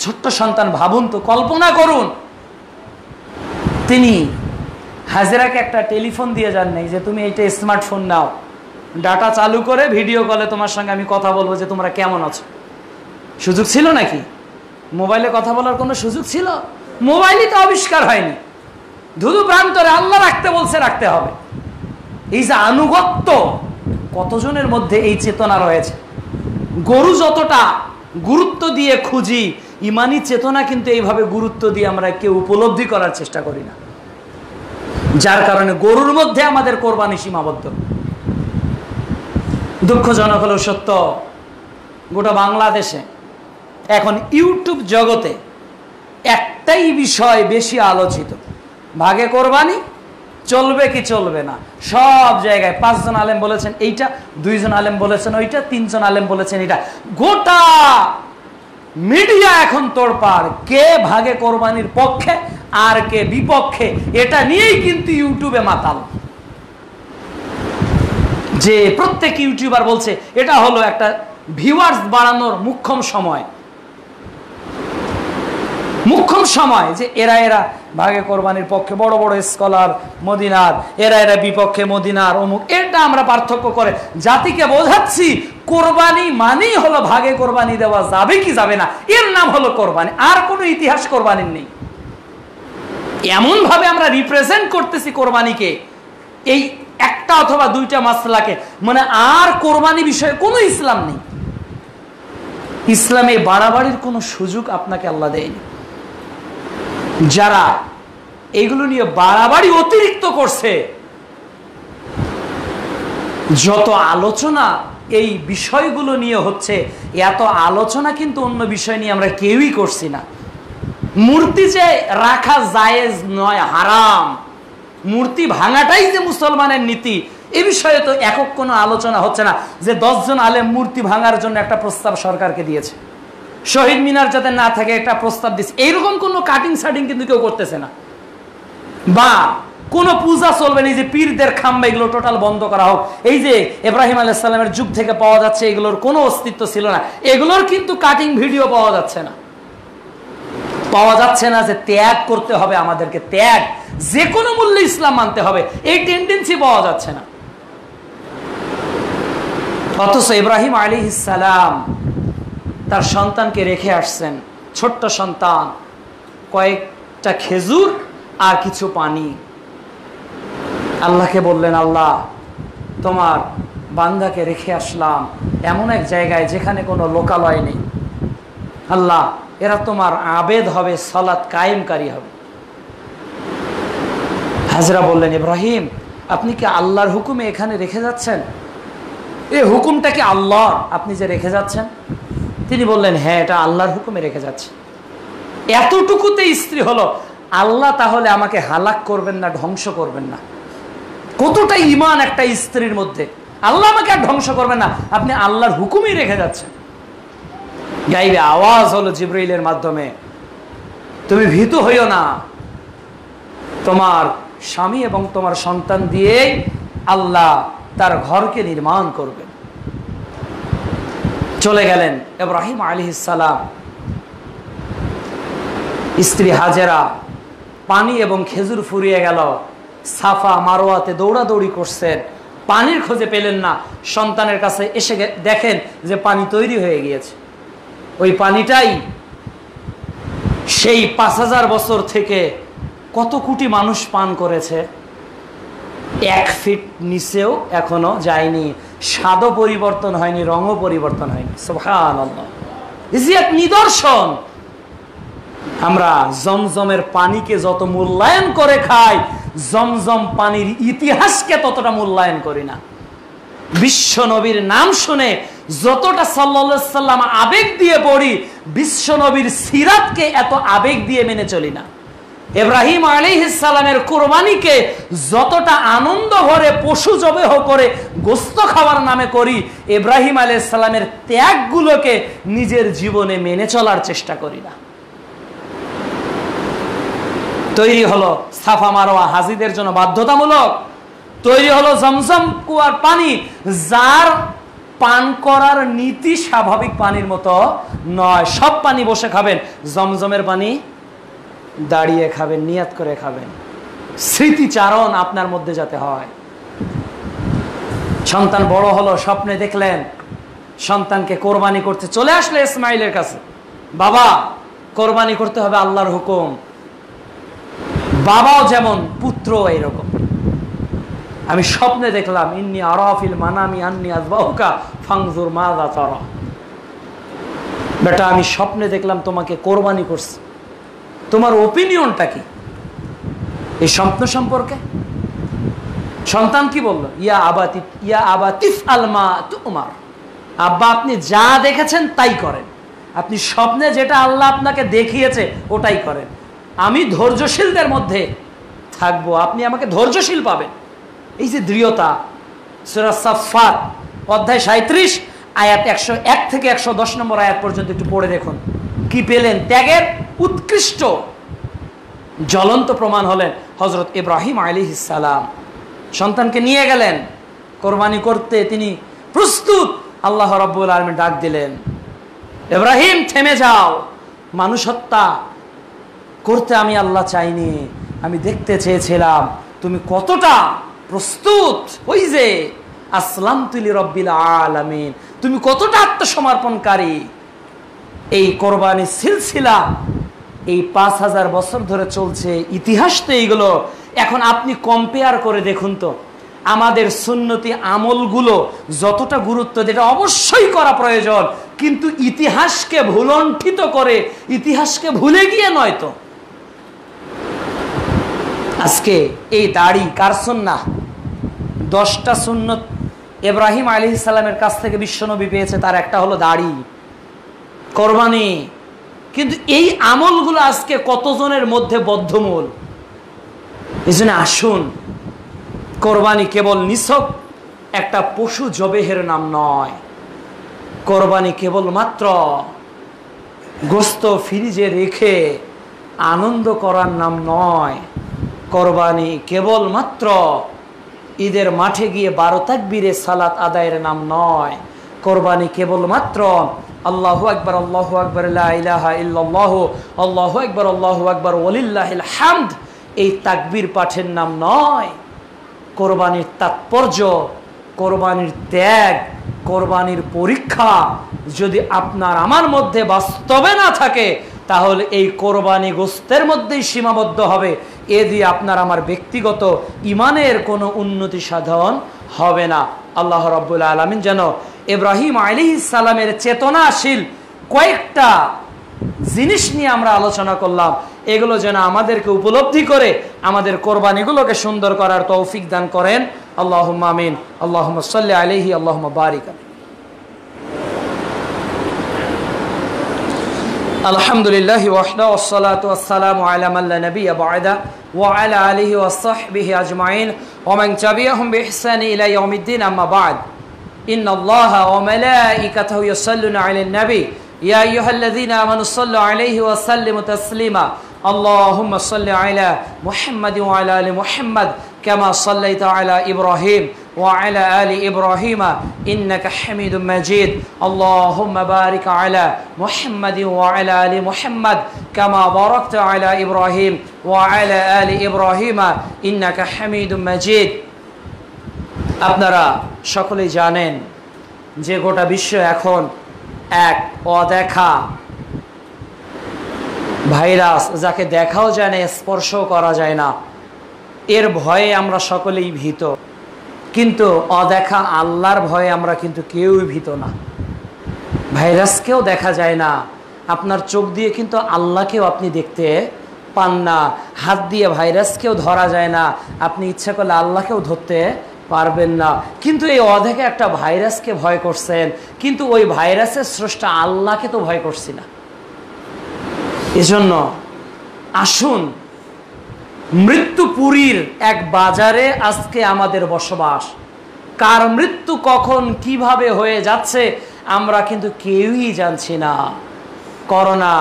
ছোট্ট সন্তান, ভাবুন তো, কল্পনা করুন। তিনি হাজেরাকে একটা টেলিফোন দিয়ে যান নাই যে তুমি এইটা স্মার্টফোন নাও, ডাটা চালু করে ভিডিও কলে তোমার সঙ্গে আমি কথা বলবো যে তোমরা কেমন আছো। সুযোগ ছিল নাকি? মোবাইলে কথা বলার কোনো সুযোগ ছিল? মোবাইলই তো আবিষ্কার হয়নি। ধুধু প্রান্তরে আল্লাহ রাখতে বলছে, রাখতে হবে। এই যে আনুগত্য, কতজনের মধ্যে এই চেতনা রয়েছে? গরু যতটা গুরুত্ব দিয়ে খুঁজি, ইমানি চেতনা কিন্তু এইভাবে গুরুত্ব দিয়ে আমরা কেউ উপলব্ধি করার চেষ্টা করি না, যার কারণে গরুর মধ্যে আমাদের কোরবানি সীমাবদ্ধ। দুঃখজনক হলেও সত্য, গোটা বাংলাদেশে এখন ইউটিউব জগতে একটাই বিষয় বেশি আলোচিত, ভাগে কোরবানি চলবে কি চলবে না। সব জায়গায় 5 জন আলেম বলেছেন এইটা, 2 জন আলেম বলেছেন ওইটা, 3 জন আলেম বলেছেন এটা। গোটা মিডিয়া এখন তোড়পাড়, কে ভাগে কোরবানির পক্ষে আর কে বিপক্ষে, এটা নিয়েই কিন্তু ইউটিউবে মাতাল। যে প্রত্যেক ইউটিউবার বলছে এটা হলো একটা ভিউয়ার্স বাড়ানোর মুখ্যম সময়। মুখ্যম সময় যে এরা ভাগে কোরবানির পক্ষে বড় বড় স্কলার মদিনার, এরা বিপক্ষে মদিনার অমুক, এটা আমরা পার্থক্য করে জাতিকে বোঝাচ্ছি কোরবানি মানেই হলো ভাগে কোরবানি দেওয়া যাবে কি যাবে না, এর নাম হলো কোরবানি, আর কোনো ইতিহাস কোরবানির নেই। এমন ভাবে আমরা রিপ্রেজেন্ট করতেছি কোরবানিকে, এই একটা অথবা দুইটা মাসলাকে, মানে আর কোরবানি বিষয়ে কোনো ইসলাম নেই। ইসলামে বাড়াবাড়ির কোনো সুযোগ আপনাকে আল্লাহ দেয়নি। যারা এগুলো নিয়ে বাড়াবাড়ি অতিরিক্ত করছে, যত আলোচনা এই বিষয়গুলো নিয়ে হচ্ছে, এত আলোচনা কিন্তু অন্য বিষয় নিয়ে আমরা কেউই করছি না। মূর্তি যে রাখা জায়েজ নয়, হারাম, মূর্তি ভাঙাটাই যে মুসলমানের নীতি, এ বিষয়ে তো একক কোনো আলোচনা হচ্ছে না। যে 10 জন আলেম মূর্তি ভাঙার জন্য একটা প্রস্তাব সরকারকে দিয়েছে, শহীদ মিনার যাতে না থাকে একটা প্রস্তাব দিচ্ছে, এইরকম কোনো কাটিং সাটিং কিন্তু কেউ করতেছে না। বা কোনো পূজা চলবে না, এই যে পীরদের খাম্বা এগুলো টোটাল বন্ধ করা হোক, এই যে ইব্রাহিম আলাইহিস সালামের যুগ থেকে পাওয়া যাচ্ছে এগুলোর কোনো অস্তিত্ব ছিল না, এগুলোর কিন্তু কাটিং ভিডিও পাওয়া যাচ্ছে না। যে ত্যাগ করতে হবে আমাদেরকে, ত্যাগ যে কোনো মূল্যে ইসলাম মানতে হবে, এই টেন্ডেন্সি পাওয়া যাচ্ছে না। অথচ ইব্রাহিম আলাইহিস সালাম তার সন্তানকে রেখে আসছেন, ছোট্ট সন্তান, কয়েকটা খেজুর আর কিছু পানি। আল্লাহকে বললেন, আল্লাহ তোমার বান্দাকে রেখে আসলাম এমন এক জায়গায় যেখানে কোনো লোকালয় নেই, আল্লাহ এরা তোমার আবেদ হবে, সালাত কায়েমকারী হবে। হাজরা বললেন, ইব্রাহিম আপনি কি আল্লাহর হুকুমে এখানে রেখে যাচ্ছেন? এই হুকুমটা কি আল্লাহর, আপনি যে রেখে যাচ্ছেন? তিনি বললেন, হ্যাঁ এটা আল্লাহর হুকুমে রেখে যাচ্ছে। এতটুকুতে স্ত্রী হলো, আল্লাহ তাহলে আমাকে হালাক করবেন না, ধ্বংস করবেন না। কতটা ঈমান একটা স্ত্রীর মধ্যে, আল্লাহ আমাকে আর ধ্বংস করবেন না, আপনি আল্লাহর হুকুমই রেখে যাচ্ছেন। গাইবে আওয়াজ হলো জিবরাইলের মাধ্যমে, তুমি ভীতু হইও না, তোমার স্বামী এবং তোমার সন্তান দিয়ে আল্লাহ তার ঘরকে নির্মাণ করবেন। চলে গেলেন ইব্রাহিম আলাইহিস সালাম। স্ত্রী হাজেরা পানি এবং খেজুর ফুরিয়ে গেল, সাফা মারওয়াতে দৌড়াদৌড়ি করছেন, পানির খোঁজে পেলেন না। সন্তানের কাছে এসে দেখেন যে পানি তৈরি হয়ে গিয়েছে। ওই পানিটাই সেই 5000 বছর থেকে কত কোটি মানুষ পান করেছে, 1 ফিট নিচেও এখনো যায়নি, স্বাদও পরিবর্তন হয়নি, রঙও পরিবর্তন হয়নি। সুবহানাল্লাহ, এই যে এক নিদর্শন। আমরা জমজমের পানিকে যত মূল্যায়ন করে খাই, জমজম পানির ইতিহাসকে ততটা মূল্যায়ন করি না। বিশ্ব নবীর নাম শুনে যতটা সাল্লাল্লাহু আলাইহি সাল্লাম আবেগ দিয়ে পড়ি, বিশ্ব নবীর সিরাতকে এত আবেগ দিয়ে মেনে চলি না। ইব্রাহিম আলাইহিস সালামের কুরবানিকে যতটা আনন্দ ভরে পশু জবেহ করে গোশত খাওয়ার নামে করি, ইব্রাহিম আলাইহিস সালামের ত্যাগগুলোকে নিজের জীবনে মেনে চলার চেষ্টা করি না। তৈরি হলো সাফা মারওয়া হাজিদের জন্য বাধ্যতামূলক, তৈরি হলো জমজম কুয়ার পানি, যার পান করার নীতি স্বাভাবিক পানির মতো নয়। সব পানি বসে খাবেন, জমজমের পানি দাঁড়িয়ে খাবেন, নিয়াত করে খাবেন, স্মৃতিচারণ আপনার মধ্যে যাতে হয়। সন্তান বড় হলো, স্বপ্নে দেখলেন সন্তানকে কোরবানি করতে, চলে আসলে ইসমাইলের কাছে, বাবা কোরবানি করতে হবে, আল্লাহর হুকুম। বাবাও যেমন, পুত্র এইরকম। আমি স্বপ্নে দেখলাম, ইন্নী আরাফিল মানামি আন্নী আযবাহুকা ফানজুর মাযা তারা। বেটা আমি স্বপ্নে দেখলাম তোমাকে কোরবানি করছি, তোমার ওপিনিয়নটা কি এই স্বপ্ন সম্পর্কে? সন্তান কি বলল? ইয়া আবাতিফ আলমা তুমার, আব্বা আপনি যা দেখেছেন তাই করেন, আপনি স্বপ্নে যেটা আল্লাহ আপনাকে দেখিয়েছে ওটাই করেন, আমি ধৈর্যশীলদের মধ্যে থাকবো, আপনি আমাকে ধৈর্যশীল পাবেন। এই যে দৃঢ়তা, সূরা সাফফাত অধ্যায় 37 আয়াত 101 থেকে 110 নম্বর আয়াত পর্যন্ত একটু পড়ে দেখুন, কি পেলেন? ত্যাগের উৎকৃষ্ট জ্বলন্ত প্রমাণ হলেন হযরত ইব্রাহিম আলাইহিস সালাম। সন্তানকে নিয়ে গেলেন কোরবানি করতে, তিনি প্রস্তুত। আল্লাহ রাব্বুল আলামিন ডাক দিলেন, ইব্রাহিম থেমে যাও, মানুষ হত্যা করতে আমি আল্লাহ চাইনি, আমি দেখতে চেয়েছিলাম তুমি কতটা প্রস্তুত, ওই যে আসলামতু লিরাব্বিল আলামিন, তুমি কতটা আত্মসমর্পণকারী। এই কোরবানির সিলসিলা এই 5000 বছর ধরে চলছে, ইতিহাস তো এইগুলো। এখন আপনি কম্পেয়ার করে দেখুন তো, আমাদের সুন্নতি আমলগুলো যতটা গুরুত্ব, যেটা অবশ্যই করা প্রয়োজন, কিন্তু ইতিহাসকে ভুলণ্ঠিত করে, ইতিহাসকে ভুলে গিয়ে নয় তো। আজকে এই দাড়ি কার সুন্নাহ? 10টা সুন্নত ইব্রাহিম আলাইহিস সালামের কাছ থেকে বিশ্বনবী পেয়েছে, তার একটা হলো দাড়ি, কোরবানি। কিন্তু এই আমলগুলো আজকে কতজনের মধ্যে বদ্ধমূল। এজন্য আসুন, কোরবানি কেবল নিছক একটা পশু জবেহের নাম নয়, কোরবানি কেবল মাত্র গোস্ত ফ্রিজে রেখে আনন্দ করার নাম নয়, কোরবানি কেবল মাত্র ঈদের মাঠে গিয়ে 12 তাকবীরে সালাত আদায়ের নাম নয়, কোরবানি কেবল মাত্র আল্লাহু আকবার আল্লাহু আকবার লা ইলাহা ইল্লাল্লাহু আল্লাহু আকবার ওয়ালিল্লাহিল হামদ এই তাকবীর পাঠের নাম নয়। কোরবানির তাৎপর্য, কোরবানির ত্যাগ, কোরবানির পরীক্ষা যদি আপনার আমার মধ্যে বাস্তবে না থাকে, তাহলে এই কোরবানি গোস্তের মধ্যেই সীমাবদ্ধ হবে। এ দিয়ে আপনার আমার ব্যক্তিগত ইমানের কোনো উন্নতি সাধন হবে না। আল্লাহ রাব্বুল আলামিন যেন ইব্রাহিম আলাইহিস সালামের চেতনাশীল কয়েকটা জিনিস নিয়ে আমরা আলোচনা করলাম, এগুলো যেন আমাদেরকে উপলব্ধি করে আমাদের কোরবানিগুলোকে সুন্দর করার তৌফিক দান করেন। আল্লাহুম্মা আমিন। আল্লাহুম্মা সাল্লি আলাইহি আল্লাহুম্মা বারিক আলাইহি। আলহামদুলিল্লাহি ওয়াহদা ওয়াসসালাতু ওয়াসসালামু আলা মান লা নাবিয়্যা বা'দা ওয়া আলা আলিহি ওয়া সাহবিহি আজমাইন ওয়া মান তাবি'আহুম বিইহসানি ইলা ইয়াউমিদ্দিন, আম্মা বা'দ। ইন্নাল্লাহা ওয়া মালাইকাতাহু ইউসাল্লুনা আলান নাবী ইয়া আইয়ুহাল্লাযীনা আমানু সাল্লু আলাইহি ওয়া সাল্লিমু তাসলিমা। আল্লাহুম্মা সাল্লি আলা মুহাম্মাদিন ওয়া আলা আলি মুহাম্মাদ কামা সাল্লাইতা আলা ইব্রাহিম وعلى آل إبراهيم إنك حميد مجيد. اللهم بارك على محمد وعلى آل محمد كما باركت على إبراهيم وعلى آل إبراهيم إنك حميد مجيد. আপনারা সকলেই জানেন যে গোটা বিশ্ব এখন এক অদেখা ভাইরাস, যাকে দেখাও যায় না, স্পর্শও করা যায় না, এর ভয়ে আমরা সকলেই ভীত। কিন্তু অদেখা আল্লাহর ভয়ে আমরা কিন্তু কেউই ভীত না। ভাইরাসকেও দেখা যায় না, আপনার চোখ দিয়ে কিন্তু আল্লাহকেও আপনি দেখতে পান না, হাত দিয়ে ভাইরাসকেও ধরা যায় না, আপনি ইচ্ছা করলে আল্লাহকেও ধরতে পারবেন না। কিন্তু এই অদেখা একটা ভাইরাসকে ভয় করছেন, কিন্তু ওই ভাইরাসের স্রষ্টা আল্লাহকে তো ভয় করছি না। এজন্য আসুন, মৃত্যুপুরীর এক বাজারে আজকে আমাদের বসবাস। কার মৃত্যু কখন কিভাবে হয়ে যাচ্ছে আমরা কিন্তু কেউই জানছি না। করোনা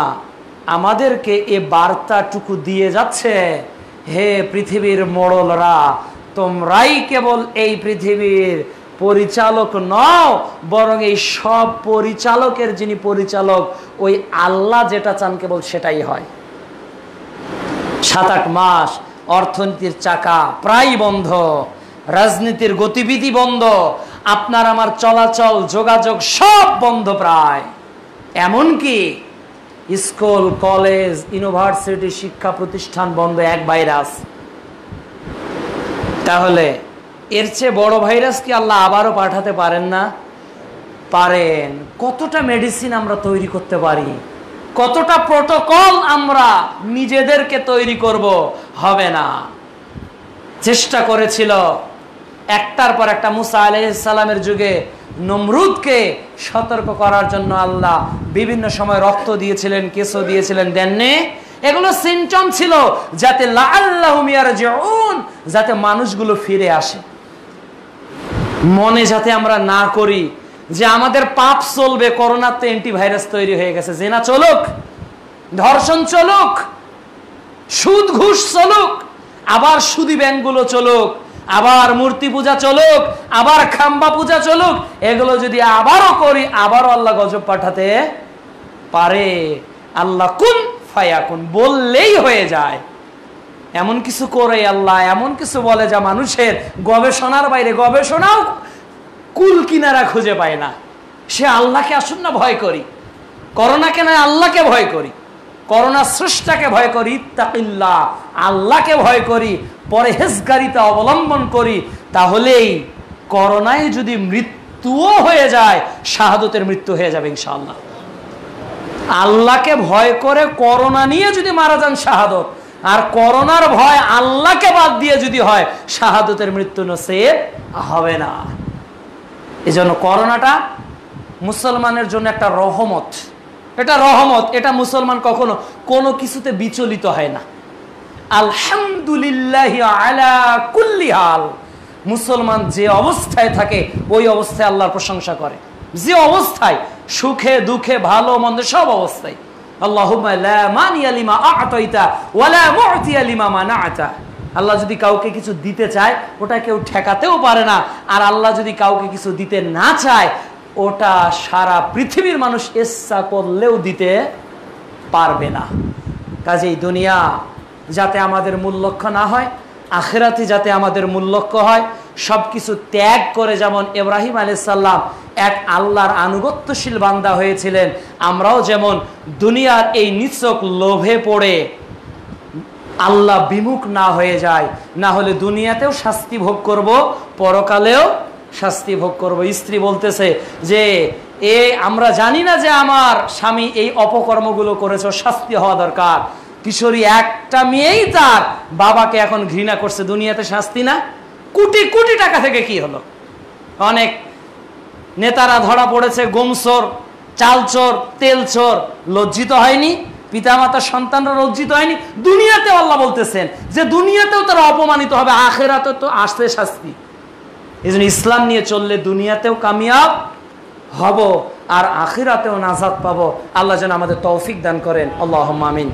আমাদেরকে এ বার্তাটুকু দিয়ে যাচ্ছে, হে পৃথিবীর মোড়লরা, তোমরাই কেবল এই পৃথিবীর পরিচালক নও, বরং এই সব পরিচালকের যিনি পরিচালক, ওই আল্লাহ যেটা চান কেবল সেটাই হয়। 7-8 মাস অর্থনীতির চাকা প্রায় বন্ধ, রাজনীতির গতিবিধি বন্ধ, আপনার আমার চলাচল যোগাযোগ সব বন্ধ প্রায়। এমনকি স্কুল কলেজ ইউনিভার্সিটি শিক্ষা প্রতিষ্ঠান বন্ধ, এক ভাইরাস। তাহলে এর চেয়ে বড় ভাইরাস কি আল্লাহ আবারও পাঠাতে পারেন না? পারেন। কতটা মেডিসিন আমরা তৈরি করতে পারি, কতটা প্রোটোকল আমরা নিজেদেরকে তৈরি করব, হবে না। চেষ্টা করেছিল একটার পর একটা, মুসা আলাইহিস সালামের যুগে নমরুদকে সতর্ক করার জন্য আল্লাহ বিভিন্ন সময় রক্ত দিয়েছিলেন, কেঁচো দিয়েছিলেন, দেননি। এগুলো সিমটম ছিল যাতে লাআল্লাহুম ইয়ারজিউন, যাতে মানুষগুলো ফিরে আসে। মনে যাতে আমরা না করি যে আমাদের পাপ চলবে, করোনার তো অ্যান্টিভাইরাস তৈরি হয়ে গেছে, জেনা চলুক, ধর্ষণ চলুক, সুদ ঘুষ চলুক, আবার সুদি ব্যাংকগুলো চলুক, আবার মূর্তি পূজা চলুক, আবার খাম্বা পূজা চলুক, এগুলো যদি আবারও করি, আবারও আল্লাহ গজব পাঠাতে পারে। আল্লাহ কুন ফায়াকুন, বললেই হয়ে যায়। এমন কিছু করে আল্লাহ, এমন কিছু বলে যা মানুষের গবেষণার বাইরে, গবেষণাও কুল কিনারা খুঁজে পায় না। সে আল্লাহকে আসুন না ভয় করি, করোনাকে নয় আল্লাহকে ভয় করি, করোনা স্রষ্টাকে ভয় করি, ইত্তাকিল্লাহ, আল্লাহকে ভয় করি, পরহেজগারিতা অবলম্বন করি, তাহলেই করোনায় যদি মৃত্যুও হয়ে যায়, শাহাদতের মৃত্যু হয়ে যাবে ইনশাআল্লাহ। আল্লাহকে ভয় করে করোনা নিয়ে যদি মারা যান শাহাদত, আর করোনার ভয় আল্লাহকে বাদ দিয়ে যদি হয়, শাহাদতের মৃত্যু নসিব হবে না। এজন্য করোনাটা মুসলমানের জন্য একটা রহমত, এটা রহমত। এটা মুসলমান কখনো কোনো কিছুতে বিচলিত হয় না। আলহামদুলিল্লাহ আলা কুল্লি হাল, মুসলমান যে অবস্থায় থাকে ওই অবস্থায় আল্লাহর প্রশংসা করে, যে অবস্থায়, সুখে দুঃখে ভালো মন্দ সব অবস্থায়। আল্লাহুম্মা লা মানিয়া লিমা আ'তাইতা ওয়া লা মু'তিয়া লিমা মানা'তা। আল্লাহ যদি কাউকে কিছু দিতে চায় ওটা কেউ ঠেকাতেও পারে না, আর আল্লাহ যদি কাউকে কিছু দিতে না চায় ওটা সারা পৃথিবীর মানুষ ইচ্ছা করলেও দিতে পারবে না। কাজেই দুনিয়া যাতে আমাদের মূল লক্ষ্য না হয়, আখিরাতে যাতে আমাদের মূল লক্ষ্য হয়, সবকিছু ত্যাগ করে যেমন ইব্রাহিম আলাইহিস সালাম এক আল্লাহর আনুগত্যশীল বান্দা হয়েছিলেন, আমরাও যেমন দুনিয়ার এই নিছক লোভে পড়ে আল্লাহ বিমুখ না হয়ে যায়, না হলে দুনিয়াতেও শাস্তি ভোগ করব, পরকালেও শাস্তি ভোগ করব। স্ত্রী বলতেছে যে আমরা জানি না যে আমার স্বামী এই অপকর্মগুলো করেছে, শাস্তি হওয়া দরকার। কিশোরী একটা মেয়েই তার বাবাকে এখন ঘৃণা করছে, দুনিয়াতে শাস্তি না? কোটি কোটি টাকা থেকে কি হলো? অনেক নেতারা ধরা পড়েছে গোমচোর, চালচোর, তেলচোর, লজ্জিত হয়নি? পিতামাতা সন্তানরা লজ্জিত হয়নি? দুনিয়াতেও আল্লাহ বলতেছেন যে দুনিয়াতেও তারা অপমানিত হবে, আখিরাতে তো আসছে শাস্তি। এই জন্য ইসলাম নিয়ে চললে দুনিয়াতেও কামিয়াব হব আর আখিরাতেও নাজাত পাবো। আল্লাহ যেন আমাদের তৌফিক দান করেন, আল্লাহুম্মা আমিন।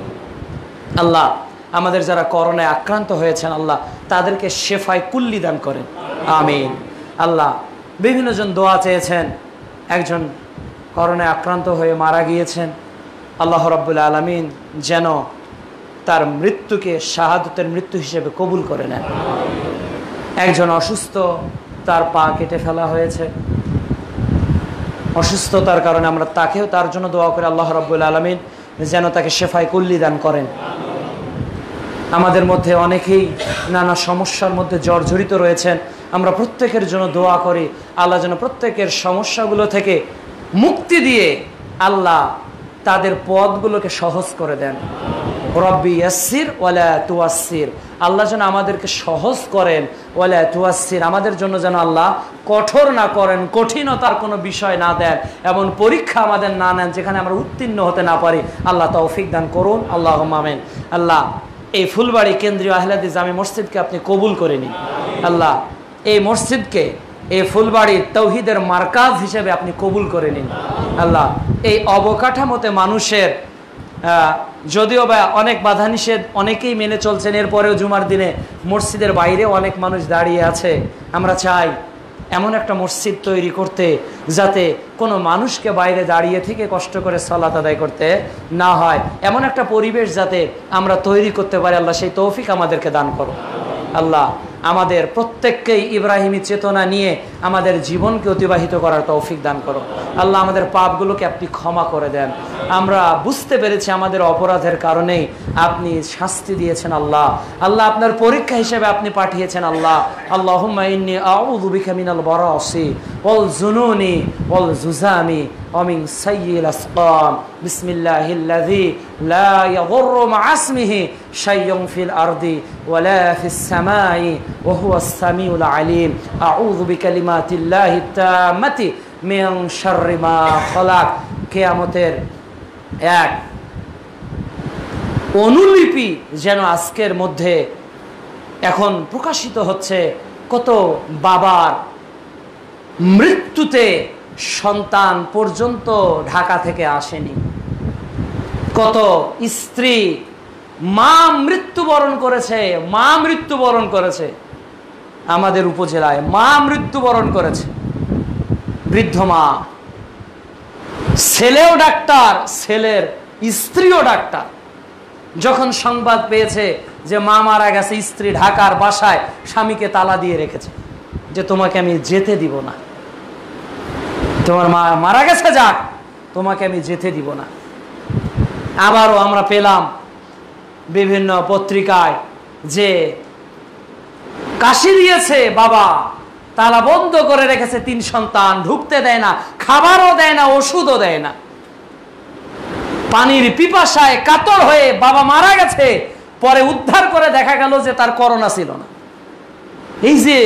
আল্লাহ আমাদের যারা করোনায় আক্রান্ত হয়েছেন আল্লাহ তাদেরকে শেফায় কুল্লি দান করেন, আমিন। আল্লাহ বিভিন্ন জন দোয়া চেয়েছেন, একজন করোনায় আক্রান্ত হয়ে মারা গিয়েছেন, আল্লাহ রাব্বুল আলামিন যেন তার মৃত্যুকে শাহাদতের মৃত্যু হিসেবে কবুল করে নেন। একজন অসুস্থ, তার পা কেটে ফেলা হয়েছে, অসুস্থতার কারণে আমরা তাকেও, তার জন্য দোয়া করে আল্লাহ রাব্বুল আলামিন যেন তাকে শেফায় কুল্লি দান করেন। আমাদের মধ্যে অনেকেই নানা সমস্যার মধ্যে জর্জরিত রয়েছেন, আমরা প্রত্যেকের জন্য দোয়া করি আল্লাহ যেন প্রত্যেকের সমস্যাগুলো থেকে মুক্তি দিয়ে আল্লাহ তাদের পথগুলোকে সহজ করে দেন। রব্বি ইয়াসসির ওয়ালা তুয়াসসির, আল্লাহ যেন আমাদেরকে সহজ করেন, ওয়ালা তুয়াসসির, আমাদের জন্য যেন আল্লাহ কঠোর না করেন, কঠিনতার কোনো বিষয় না দেন, এমন পরীক্ষা আমাদের না নেন যেখানে আমরা উত্তীর্ণ হতে না পারি। আল্লাহ তৌফিক দান করুন, আল্লাহুম্মা আমিন। আল্লাহ এই ফুলবাড়ি কেন্দ্রীয় আহলে হাদিস জামি মসজিদকে আপনি কবুল করে নিন। আল্লাহ এই মসজিদকে, এই ফুলবাড়ির তৌহিদের মার্কাজ হিসেবে আপনি কবুল করে নিন। আল্লাহ এই অবকাঠামোতে মানুষের যদিও বা অনেক বাধা নিষেধ অনেকেই মেনে চলছেন, এরপরেও জুমার দিনে মসজিদের বাইরে অনেক মানুষ দাঁড়িয়ে আছে। আমরা চাই এমন একটা মসজিদ তৈরি করতে যাতে কোনো মানুষকে বাইরে দাঁড়িয়ে থেকে কষ্ট করে সালাত আদায় করতে না হয়, এমন একটা পরিবেশ যাতে আমরা তৈরি করতে পারি। আল্লাহ সেই তৌফিক আমাদেরকে দান করো। আল্লাহ আমাদের প্রত্যেককেই ইব্রাহিমী চেতনা নিয়ে আমাদের জীবনকে অতিবাহিত করার তৌফিক দান করো। আল্লাহ আমাদের পাপগুলোকে আপনি ক্ষমা করে দেন। আমরা বুঝতে পেরেছি আমাদের অপরাধের কারণেই আপনি শাস্তি দিয়েছেন। আল্লাহ আল্লাহ আপনার পরীক্ষা হিসেবে আপনি পাঠিয়েছেন। আল্লাহ আল্লাহুম্মা ইন্নী আউযু বিকা মিনাল বারাসি ওয়াল জুনুনি ওয়াল জুজামি ওয়া মিন সাইয়্যিল আসকাম। বিসমিল্লাহিল্লাযী লা ইয়াদুররু মা ইসমিহি শাইয়্যুন ফিল আরদি ওয়া লা ফিস সামাই ওয়া হুয়াস সামিউল আলিম। আউযু বিকালিমাতিল্লাহিত তাম্মাতি মিন শাররি মা খালাক। কিয়ামতের এক অনুলিপি যেন আজকের মধ্যে এখন প্রকাশিত হচ্ছে। কত বাবার মৃত্যুতে সন্তান পর্যন্ত ঢাকা থেকে আসেনি, কত স্ত্রী মা মৃত্যুবরণ করেছে, মা মৃত্যুবরণ করেছে আমাদের উপজেলায়, মা মৃত্যুবরণ করেছে, বৃদ্ধ মা, ছেলেও ডাক্তার, ছেলের স্ত্রীও ডাক্তার, যখন সংবাদ পেয়েছে যে মা মারা গেছে, স্ত্রী ঢাকার বাসায় স্বামীকে তালা দিয়ে রেখেছে যে তোমাকে আমি যেতে দিব না, তোমার মা মারা গেছে, যাক, তোমাকে আমি যেতে দিব না। আবারও আমরা পেলাম বিভিন্ন পত্রিকায় যে কাশি দিয়েছে বাবা, তালা বন্ধ করে রেখেছে, 3 সন্তান ঢুকতে দেয় না, খাবারও দেয় না, ওষুধও দেয় না। পানির পিপাসায় কাতর হয়ে বাবা মারা গেছে, পরে উদ্ধার করে দেখা গেল যে তার করোনা ছিল না। এই যে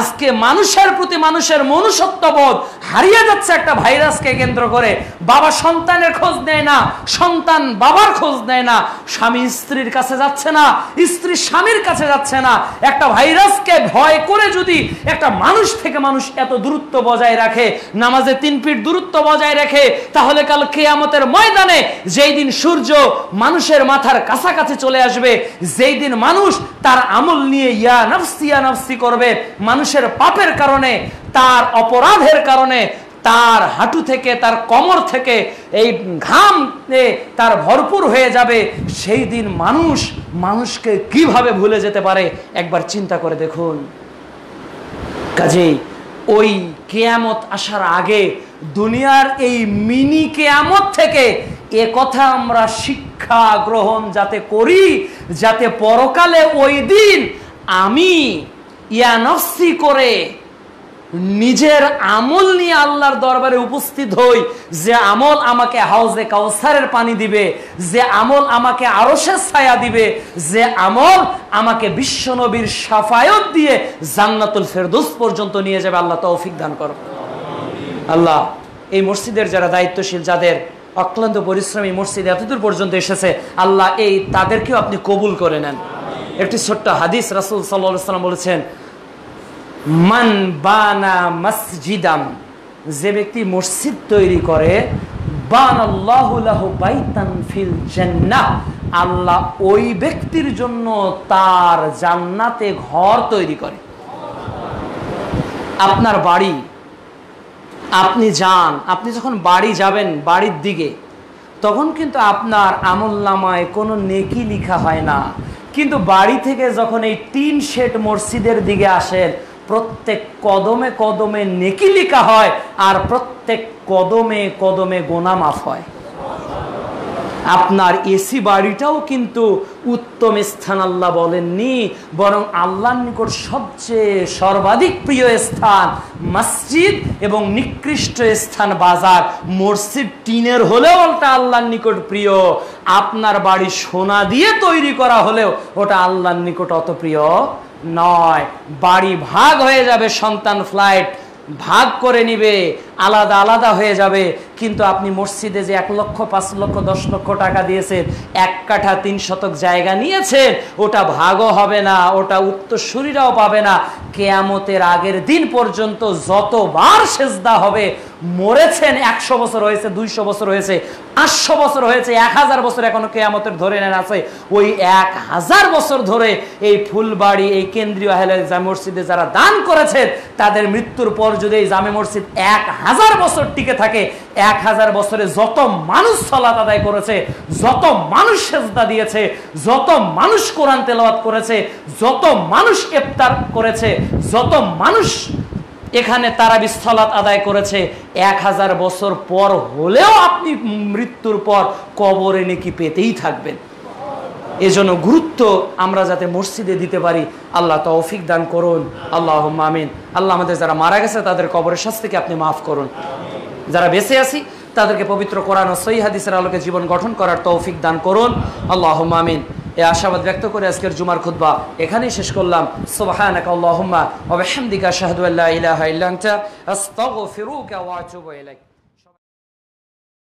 আজকে মানুষের প্রতি মানুষের মনুষ্যত্ববোধ হারিয়ে যাচ্ছে একটা ভাইরাসকে কেন্দ্র করে। বাবা সন্তানের খোঁজ নেয় না, সন্তান বাবার খোঁজ নেয় না, স্বামী স্ত্রীর কাছে যাচ্ছে না, স্ত্রী স্বামীর কাছে যাচ্ছে না। একটা ভাইরাসকে ভয় করে যদি একটা মানুষ থেকে মানুষ এত দূরত্ব বজায় রাখে, নামাজে 3 ফিট দূরত্ব বজায় রাখে, তাহলে কাল কিয়ামতের ময়দানে যেই দিন সূর্য মানুষের মাথার কাছাকাছি চলে আসবে, যেই দিন মানুষ তার আমল নিয়ে ইয়া নাফসি করবে, মানুষের পাপের কারণে, তার অপরাধের কারণে তার হাঁটু থেকে, তার কোমর থেকে এই ঘাম তার ভরপুর হয়ে যাবে, সেই দিন মানুষকে কিভাবে ভুলে যেতে পারে একবার চিন্তা করে দেখুন। কাজেই ওই কিয়ামত আসার আগে দুনিয়ার এই মিনি কিয়ামত থেকে এ কথা আমরা শিক্ষা গ্রহণ যাতে করি, যাতে পরকালে ওই দিন আমি ইয়া নফসি করে নিজের আমল নিয়ে আল্লাহর দরবারে উপস্থিত হই, যে আমল আমাকে হাউজে কাউসারের পানি দিবে, যে আমল আমাকে আরশের ছায়া দিবে, যে আমল আমাকে বিশ্বনবীর শাফায়াত দিয়ে জান্নাতুল ফেরদৌস পর্যন্ত নিয়ে যাবে। আল্লাহ তৌফিক দান করো। আল্লাহ এই মসজিদের যারা দায়িত্বশীল, যাদের অক্লান্ত পরিশ্রমী মসজিদ এতদূর পর্যন্ত এসেছে, আল্লাহ এই তাদেরকেও আপনি কবুল করে নেন। একটি ছোট্ট হাদিস, রাসূল সাল্লাল্লাহু আলাইহি ওয়াসাল্লাম বলেছেন, মান বানা মসজিদাম, যে ব্যক্তি মসজিদ তৈরি করে, বানাল্লাহু লাহু বাইতান ফিল জান্নাহ, আল্লাহ ওই ব্যক্তির জন্য তার জান্নাতে ঘর তৈরি করে। আপনার বাড়ি, আপনি যান, আপনি যখন বাড়ি যাবেন, বাড়ির দিকে, তখন কিন্তু আপনার আমলনামায় কোনো নেকি লেখা হয় না, কিন্তু বাড়ি থেকে যখন এই 3 শেড মসজিদের দিকে আসেন, প্রত্যেক কদমে কদমে নেকি লেখা হয়, আর প্রত্যেক কদমে কদমে গুনাহ মাফ হয়। আপনার এসি বাড়িটাও কিন্তু উত্তম স্থান আল্লাহ বলেননি, বরং আল্লাহর নিকট সবচেয়ে সর্বাধিক প্রিয় স্থান মসজিদ, এবং নিকৃষ্ট স্থান বাজার। মসজিদ টিনের হলেও ওটা আল্লাহর নিকট প্রিয়, আপনার বাড়ি সোনা দিয়ে তৈরি করা হলেও ওটা আল্লাহর নিকট অত প্রিয় নয়। বাড়ি ভাগ হয়ে যাবে, সন্তান ফ্লাইট ভাগ করে নিবে, আলাদা আলাদা হয়ে যাবে, কিন্তু আপনি মসজিদে যে 1 লক্ষ, 5 লক্ষ, 10 লক্ষ টাকা দিয়েছেন, 1 কাঠা 3 শতক জায়গা নিয়েছেন, ওটা ভাগও হবে না, ওটা উত্তরসূরিরাও পাবে না। কিয়ামতের আগের দিন পর্যন্ত যতবার সেজদা হবে, মরেছেন 100 বছর হয়েছে, 200 বছর হয়েছে, 500 বছর হয়েছে, 1000 বছর এখনো কিয়ামতের ধরে নেন আছে, ওই 1000 বছর ধরে এই ফুলবাড়ি, এই কেন্দ্রীয় আহলে জামে মসজিদে যারা দান করেছেন, তাদের মৃত্যুর পর যদি এই জামে মসজিদ 1000 বছর টিকে থাকে, 1000 বছরে যত মানুষ সালাত আদায় করেছে, যত মানুষ সেজদা দিয়েছে, যত মানুষ কোরআন তেলাওয়াত করেছে, যত মানুষ ইফতার করেছে, যত মানুষ এখানে তারাবির সালাত আদায় করেছে, 1000 বছর পর হলেও আপনি মৃত্যুর পর কবরে নেকি পেতেই থাকবেন। এজন্য গুরুত্ব আমরা যাতে মসজিদে দিতে পারি, আল্লাহ তৌফিক দান করুন। আল্লাহুম্মা আমিন। আল্লাহ আমাদের যারা মারা গেছে তাদের কবরের শাস্তিকে আপনি মাফ করুন, যারা বেঁচে আছি তাদেরকে পবিত্র কোরআন ও সহিহ হাদিসের আলোকে জীবন গঠন করার তৌফিক দান করুন। আল্লাহুম্মা আমিন। এই আশাবাদ ব্যক্ত করে আজকের জুমার খুতবা এখানেই শেষ করলাম। সুবহানাকা আল্লাহুম্মা ওয়া বিহামদিকা আশহাদু আল্লা ইলাহা ইল্লা আনতা আস্তাগফিরুকা ওয়া আতুবু ইলাইক।